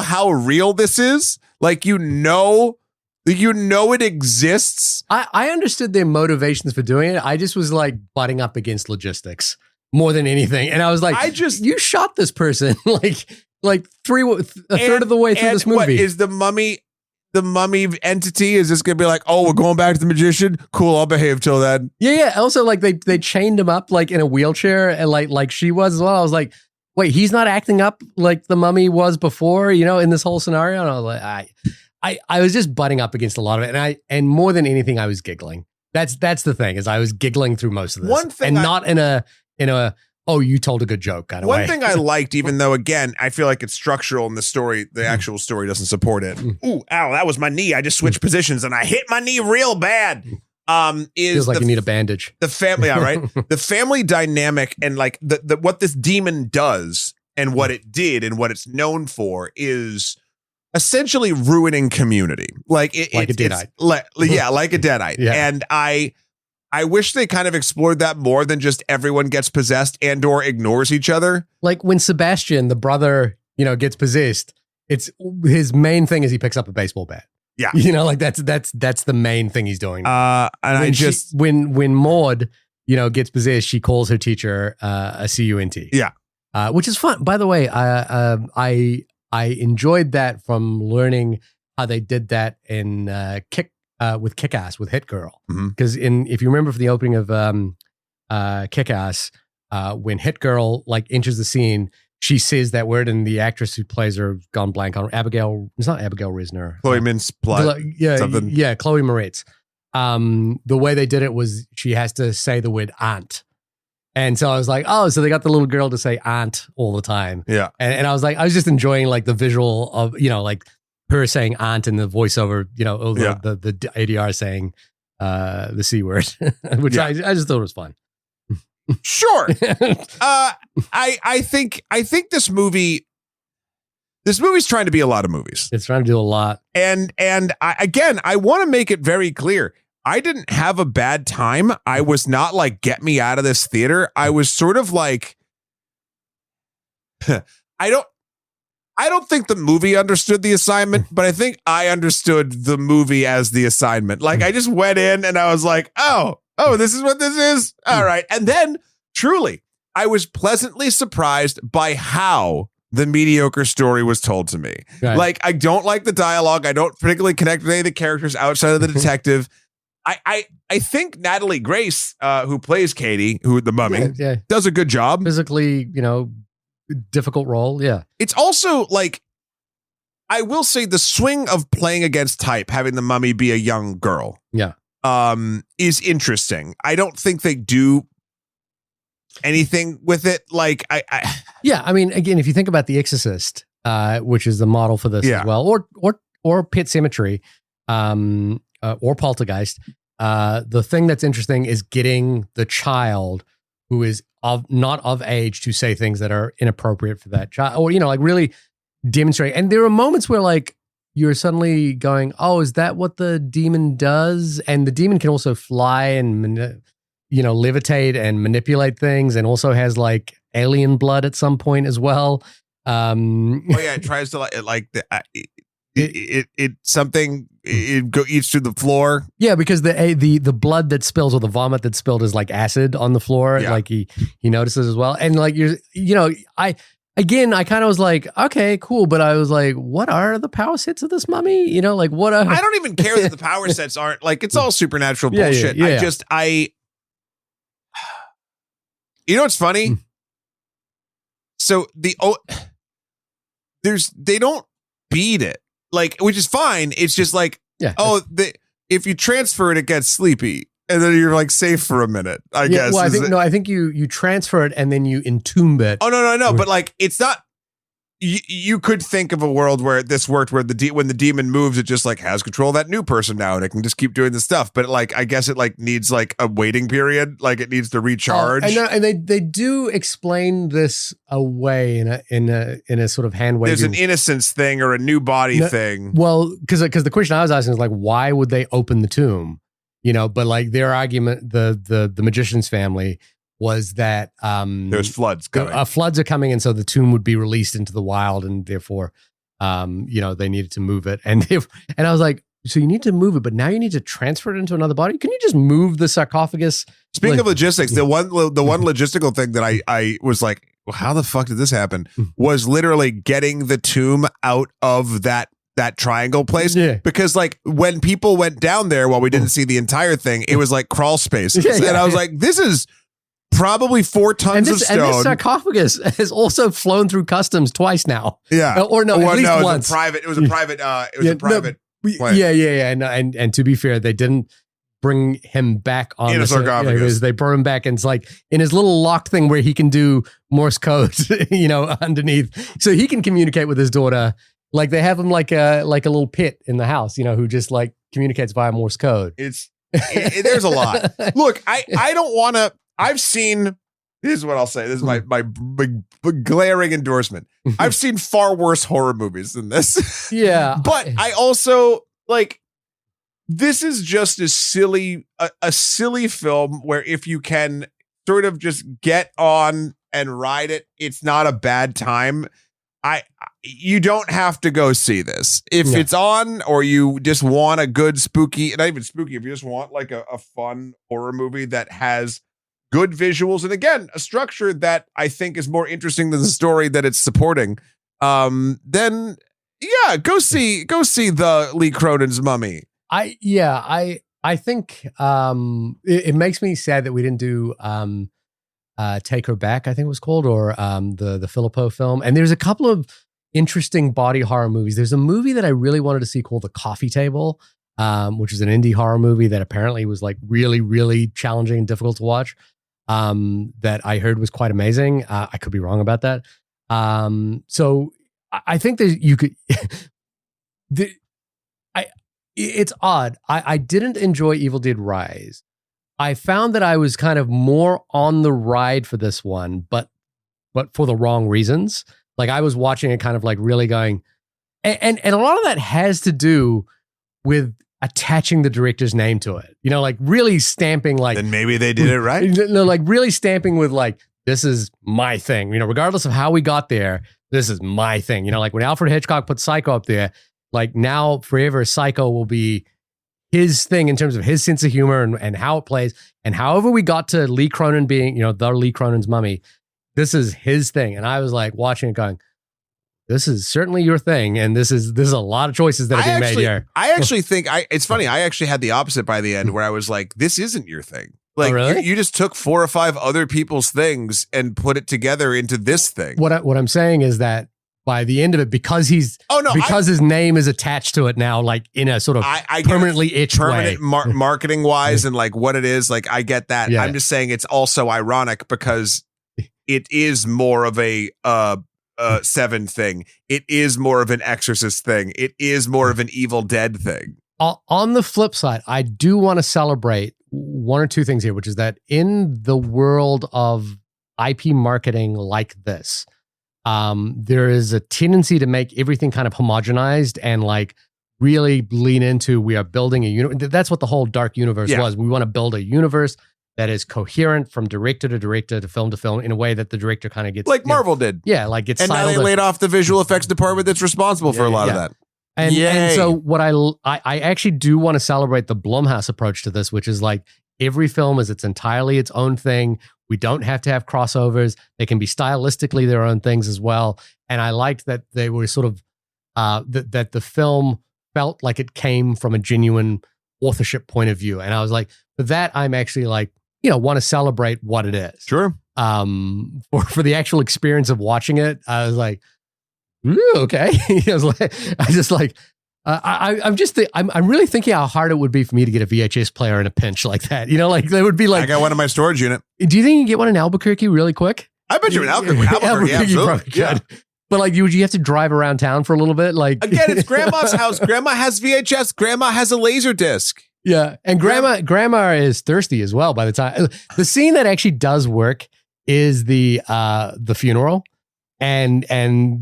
how real this is. Like, it exists. I understood their motivations for doing it. I just was like butting up against logistics more than anything. And I was like, you shot this person like a third of the way through this movie. What is the mummy entity? Is this going to be like, oh, we're going back to the magician? Cool, I'll behave till then. Yeah. Also, like they chained him up like in a wheelchair and like she was as well. I was like, wait, he's not acting up like the mummy was before, in this whole scenario. And I was like, I was just butting up against a lot of it, and more than anything, I was giggling. That's the thing, is I was giggling through most of this. One thing, and not in a oh, you told a good joke kind of way. One thing I liked, even though again I feel like it's structural in the story, the actual story doesn't support it. Ooh, ow, that was my knee. I just switched positions and I hit my knee real bad. is Feels like you need a bandage. the family, yeah, right? The family dynamic and like the what this demon does and what it did and what it's known for is essentially ruining community. Like a Deadite. Yeah, like a Deadite. Yeah. And I wish they kind of explored that more than just everyone gets possessed and or ignores each other. Like when Sebastian, the brother, gets possessed, it's his main thing is he picks up a baseball bat. Yeah. Like that's the main thing he's doing. And when Maud, gets possessed, she calls her teacher a CUNT. Yeah. Which is fun. By the way, I enjoyed that from learning how they did that in with Kick-Ass, with Hit Girl. Because if you remember from the opening of Kick-Ass, when Hit Girl like enters the scene, she says that word, and the actress who plays her gone blank on Abigail. It's not Abigail Risner. Chloe Mintz-Plasse. Something. Yeah, Chloe Moretz. The way they did it was she has to say the word aunt. And so I was like, oh, so they got the little girl to say aunt all the time. Yeah. And I was like, I was just enjoying like the visual of, like her saying aunt and the voiceover, the ADR saying the C word, which I just thought was fun. Sure. I think this movie's trying to be a lot of movies. It's trying to do a lot. And I want to make it very clear. I didn't have a bad time. I was not like, get me out of this theater. I was sort of like, I don't think the movie understood the assignment, but I think I understood the movie as the assignment. Like I just went in and I was like, oh, this is what this is. All right. And then truly, I was pleasantly surprised by how the mediocre story was told to me. Right. Like, I don't like the dialogue. I don't particularly connect with any of the characters outside of the detective. I think Natalie Grace, who plays Katie, the mummy, does a good job. Physically, difficult role. Yeah. It's also like, I will say the swing of playing against type, having the mummy be a young girl. Yeah. Is interesting. I don't think they do anything with it. Like yeah. I mean, again, if you think about The Exorcist, which is the model for this as well, or Pet Sematary, or Poltergeist, the thing that's interesting is getting the child who is not of age to say things that are inappropriate for that child, or like really demonstrate. And there are moments where like you're suddenly going, oh, is that what the demon does? And the demon can also fly and levitate and manipulate things, and also has like alien blood at some point as well. It tries to it eats through the floor. Yeah, because the blood that spills, or the vomit that spilled, is like acid on the floor. Yeah. Like he notices as well. And like I kind of was like, okay, cool, but I was like, what are the power sets of this mummy? Like what are I don't even care that the power sets aren't like, it's all supernatural bullshit. Yeah. What's funny? So they don't beat it. Like, which is fine. It's just like, if you transfer it, it gets sleepy, and then you're like safe for a minute. I guess. Well, I think you transfer it and then you entomb it. Oh no! But like, it's not. You could think of a world where this worked, where when the demon moves, it just like has control of that new person now, and it can just keep doing the stuff. But like, I guess it like needs like a waiting period, like it needs to recharge. And they do explain this away in a sort of hand waving. There's an innocence thing or a new body thing. Well, because the question I was asking is like, why would they open the tomb? But like their argument, the magician's family, was that there's floods coming. Floods are coming, and so the tomb would be released into the wild, and therefore, they needed to move it. And I was like, so you need to move it, but now you need to transfer it into another body? Can you just move the sarcophagus? Speaking of logistics, the one logistical thing that I was like, well, how the fuck did this happen? Was literally getting the tomb out of that triangle place. Yeah. Because like when people went down there, while we didn't see the entire thing, it was like crawl space. And I was like, this is probably 4 tons of stone. And this sarcophagus has also flown through customs twice now. Yeah. At least once. It was a private plane. Yeah. And to be fair, they didn't bring him back on in a sarcophagus. They brought him back, and it's like in his little locked thing where he can do Morse code, underneath, so he can communicate with his daughter. Like they have him like a little pet in the house, who just like communicates via Morse code. It's There's a lot. Look, I don't want to. I've seen. This is what I'll say. This is my big glaring endorsement. I've seen far worse horror movies than this. Yeah, but I also like. This is just a silly film where if you can sort of just get on and ride it, it's not a bad time. You don't have to go see this. If it's on or you just want a good spooky, not even spooky, if you just want like a fun horror movie that has good visuals and again, a structure that I think is more interesting than the story that it's supporting, then yeah, go see the Lee Cronin's Mummy. I think it makes me sad that we didn't do Take Her Back, I think it was called, or the Filippo film. And there's a couple of interesting body horror movies. There's a movie that I really wanted to see called The Coffee Table, which is an indie horror movie that apparently was like really, really challenging and difficult to watch. That I heard was quite amazing. I could be wrong about that. So I think that you could. It's odd. I didn't enjoy Evil Dead Rise. I found that I was kind of more on the ride for this one, but for the wrong reasons. Like I was watching it kind of like really going, and a lot of that has to do with attaching the director's name to it. You know, like really stamping like. Then maybe they did it right. No, like really stamping with like, this is my thing. You know, regardless of how we got there, this is my thing. You know, like when Alfred Hitchcock put Psycho up there, like now forever Psycho will be his thing in terms of his sense of humor and how it plays. And however we got to Lee Cronin being, you know, the Lee Cronin's Mummy, this is his thing. And I was like watching it going, this is certainly your thing. And this is a lot of choices that are being made here. I actually think it's funny. I actually had the opposite by the end where I was like, this isn't your thing. Like really? you just took 4 or 5 other people's things and put it together into this thing. What I'm saying is that by the end of it, because his name is attached to it now, like in a sort of permanently itched way. Marketing wise and like what it is, like I get that. Yeah. I'm just saying it's also ironic because it is more of a Seven thing. It is more of an Exorcist thing. It is more of an Evil Dead thing. On the flip side, I do want to celebrate one or two things here, which is that in the world of IP marketing like this, there is a tendency to make everything kind of homogenized and like really lean into we are building a universe. That's what the whole Dark Universe was. We want to build a universe that is coherent from director to director to film in a way that the director kind of gets like Marvel did. Yeah, like it's and now they laid off the visual effects department that's responsible for a lot of that. And so what I actually do want to celebrate the Blumhouse approach to this, which is like every film is entirely its own thing. We don't have to have crossovers. They can be stylistically their own things as well. And I liked that they were sort of that the film felt like it came from a genuine authorship point of view. And I was like, for that, I'm actually like, you know, want to celebrate what it is. Sure. For the actual experience of watching it, I was like, ooh, okay. I'm really thinking how hard it would be for me to get a VHS player in a pinch like that. You know, like they would be like, I got one in my storage unit. Do you think you can get one in Albuquerque really quick? I bet you in Albuquerque, absolutely. Yeah. But like, you have to drive around town for a little bit. Like again, it's grandma's house. Grandma has VHS. Grandma has a laser disc. Yeah, and grandma is thirsty as well. By the time the scene that actually does work is the funeral, and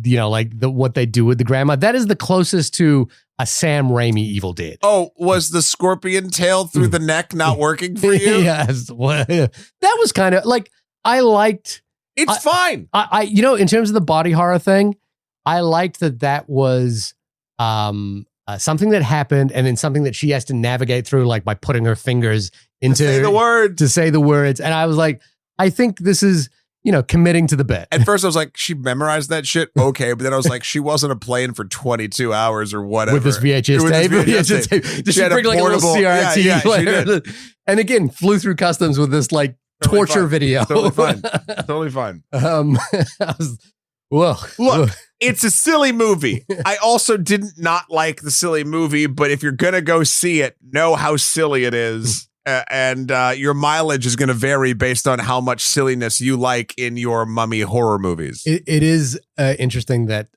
you know, like what they do with the grandma. That is the closest to a Sam Raimi Evil Dead. Oh, was the scorpion tail through the neck not working for you? Yes, that was kind of like I liked. It's fine. I you know, in terms of the body horror thing, I liked that was something that happened and then something that she has to navigate through, like by putting her fingers into to say the words. And I was like, I think this is, you know, committing to the bit. At first I was like, she memorized that shit. Okay. But then I was like, she wasn't playing for 22 hours or whatever. With this VHS tape. Did she bring like a little CRT? Yeah, she did. And again, flew through customs with this like torture video. Totally fine. Totally fine. Look, it's a silly movie. I also didn't not like the silly movie, but if you're going to go see it, know how silly it is. And your mileage is going to vary based on how much silliness you like in your mummy horror movies. It is interesting that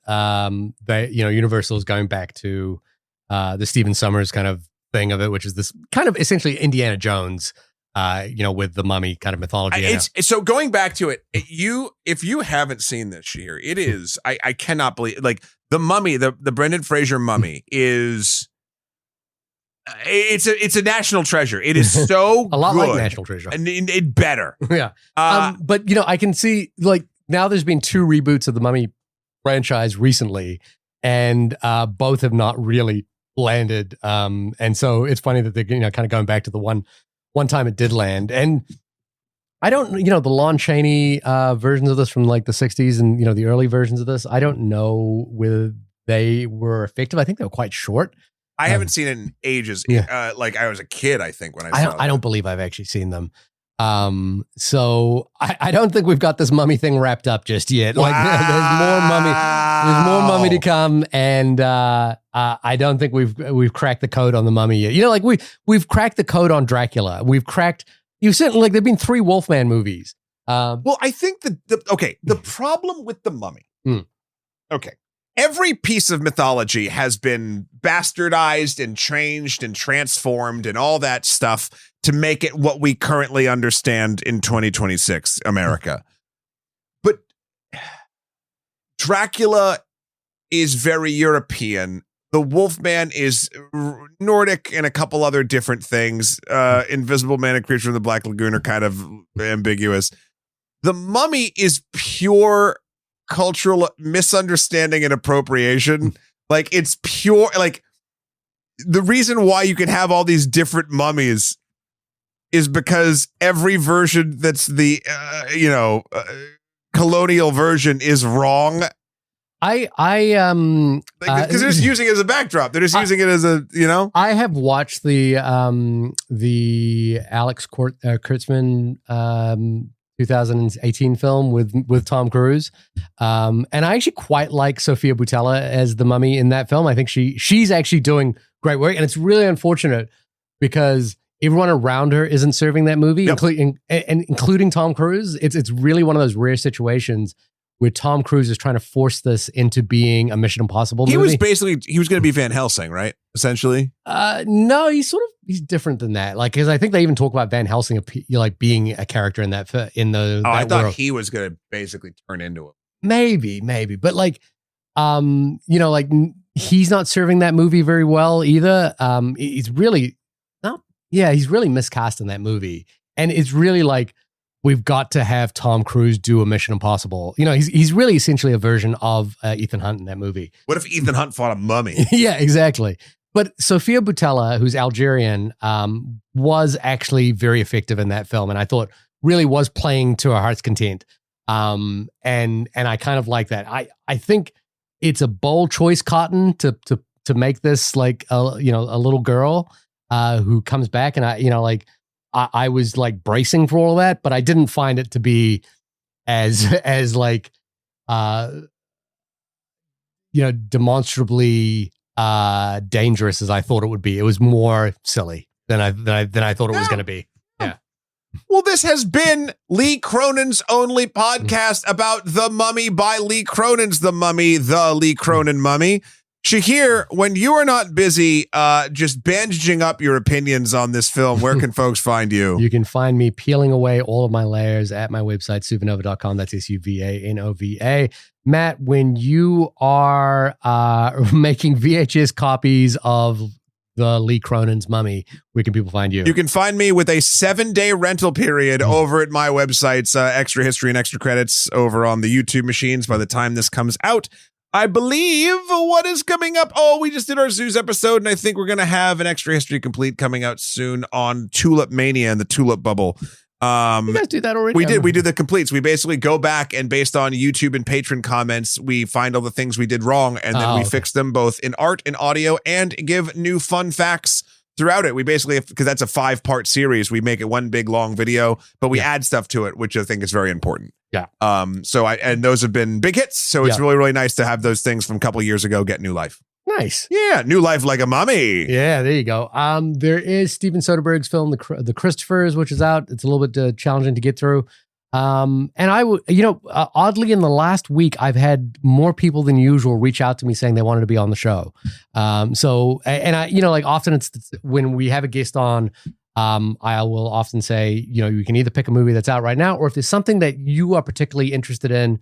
Universal is going back to the Stephen Sommers kind of thing of it, which is this kind of essentially Indiana Jones, with the mummy kind of mythology. So going back to it, if you haven't seen this, Shahir, it is, I cannot believe, like, the mummy, the Brendan Fraser mummy is, it's a national treasure. It is so a lot good. like National Treasure, and it better. Yeah. But I can see, like, now there's been 2 reboots of the Mummy franchise recently, and both have not really landed. And so it's funny that they're kind of going back to the one time it did land. And I don't, the Lon Chaney versions of this from like the 60s and the early versions of this, I don't know whether they were effective. I think they were quite short. I haven't seen it in ages. Yeah. Like I was a kid, I think, when I saw it. I don't believe I've actually seen them. So I don't think we've got this mummy thing wrapped up just yet. Like there's more mummy to come, and I don't think we've cracked the code on the mummy yet. Like we've cracked the code on Dracula. You've said, like, there've been 3 Wolfman movies. Well, I think the problem with the mummy. Okay. Every piece of mythology has been bastardized and changed and transformed and all that stuff to make it what we currently understand in 2026 America. But Dracula is very European. The Wolfman is Nordic and a couple other different things. Invisible Man and Creature from the Black Lagoon are kind of ambiguous. The mummy is pure cultural misunderstanding and appropriation. Like, it's pure, like, the reason why you can have all these different mummies is because every version that's the colonial version is wrong. Because they're just using it as a backdrop. They're just using it as I have watched the Alex Kurtzman 2018 film with Tom Cruise, and I actually quite like Sofia Boutella as the mummy in that film. I think she's actually doing great work, and it's really unfortunate because everyone around her isn't serving that movie, including Tom Cruise. It's really one of those rare situations where Tom Cruise is trying to force this into being a Mission Impossible movie. He was going to be Van Helsing, right? Essentially. No, he's different than that. Like, because I think they even talk about Van Helsing, like, being a character in that I thought world. He was going to basically turn into it. Maybe, but like, like, he's not serving that movie very well either. He's really miscast in that movie, and it's really like, we've got to have Tom Cruise do a Mission Impossible. He's really essentially a version of Ethan Hunt in that movie. What if Ethan Hunt fought a mummy? Yeah, exactly. But Sofia Boutella, who's Algerian, was actually very effective in that film, and I thought really was playing to her heart's content. And I kind of like that. I think it's a bold choice, Cotton, to make this like a little girl who comes back, and I was like bracing for all that, but I didn't find it to be as like demonstrably dangerous as I thought it would be. It was more silly than I thought it was going to be. Yeah. Well, this has been Lee Cronin's only podcast about The Mummy by Lee Cronin's The Mummy, the Lee Cronin Mummy. Shahir, when you are not busy just bandaging up your opinions on this film, where can folks find you? You can find me peeling away all of my layers at my website, suvanova.com. That's SUVANOVA. Matt, when you are making VHS copies of the Lee Cronin's Mummy, where can people find you? You can find me with a 7-day rental period over at my website's Extra History and Extra Credits over on the YouTube machines by the time this comes out. I believe what is coming up. Oh, we just did our Zeus episode, and I think we're going to have an Extra History Complete coming out soon on Tulip Mania and the Tulip Bubble. You guys do that already? We did. We did the completes. We basically go back and based on YouTube and patron comments, we find all the things we did wrong, and then we fix them both in art and audio and give new fun facts throughout it. We basically, because that's a 5-part series, we make it one big long video, but we add stuff to it, which I think is very important. Yeah. And those have been big hits. So it's really, really nice to have those things from a couple of years ago get new life. Nice. Yeah. New life like a mummy. Yeah, there you go. There is Steven Soderbergh's film, The Christophers, which is out. It's a little bit challenging to get through. And I would, oddly, in the last week, I've had more people than usual reach out to me saying they wanted to be on the show. So, and I, like often it's when we have a guest on, I will often say, you can either pick a movie that's out right now, or if there's something that you are particularly interested in,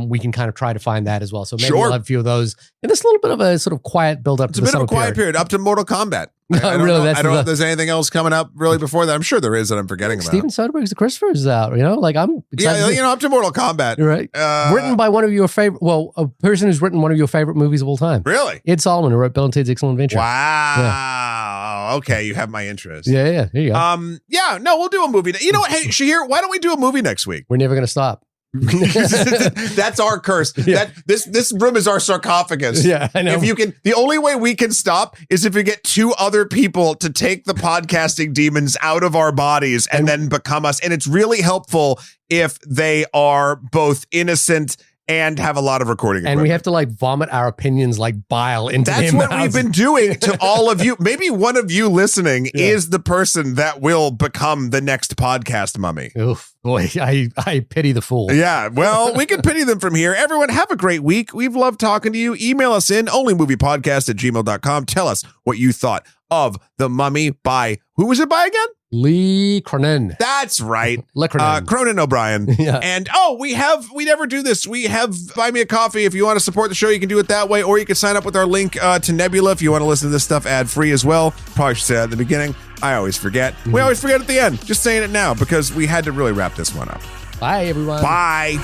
we can kind of try to find that as well. So maybe we'll have a few of those in this little bit of a sort of quiet build up. It's a bit of a quiet period up to Mortal Kombat. I don't know if there's anything else coming up really before that. I'm sure there is that I'm forgetting about. Steven Soderbergh's The Christopher is out. I'm excited. Up to Mortal Kombat. Right. Written by one of your favorite. Well, a person who's written one of your favorite movies of all time. Really? Ed Solomon, who wrote Bill and Ted's Excellent Adventure. Wow. Yeah. Okay, you have my interest. Yeah. Here you go. We'll do a movie. You know what? Hey, Shahir, why don't we do a movie next week? We're never going to stop. That's our curse. Yeah. This room is our sarcophagus. Yeah, I know. The only way we can stop is if we get two other people to take the podcasting demons out of our bodies and then become us. And it's really helpful if they are both innocent and have a lot of recording equipment. And we have to vomit our opinions like bile into That's what we've been doing to all of you. Maybe one of you listening is the person that will become the next podcast mummy. Oof, boy, I pity the fool. Yeah, well, we can pity them from here. Everyone, have a great week. We've loved talking to you. Email us in onlymoviepodcast@gmail.com. Tell us what you thought of The Mummy by, who was it by again? Lee Cronin. That's right. Cronin O'Brien. Yeah. And we never do this. We have Buy Me a Coffee. If you want to support the show, you can do it that way, or you can sign up with our link to Nebula if you want to listen to this stuff ad-free as well. Probably should say that at the beginning. I always forget. We always forget at the end. Just saying it now because we had to really wrap this one up. Bye, everyone. Bye.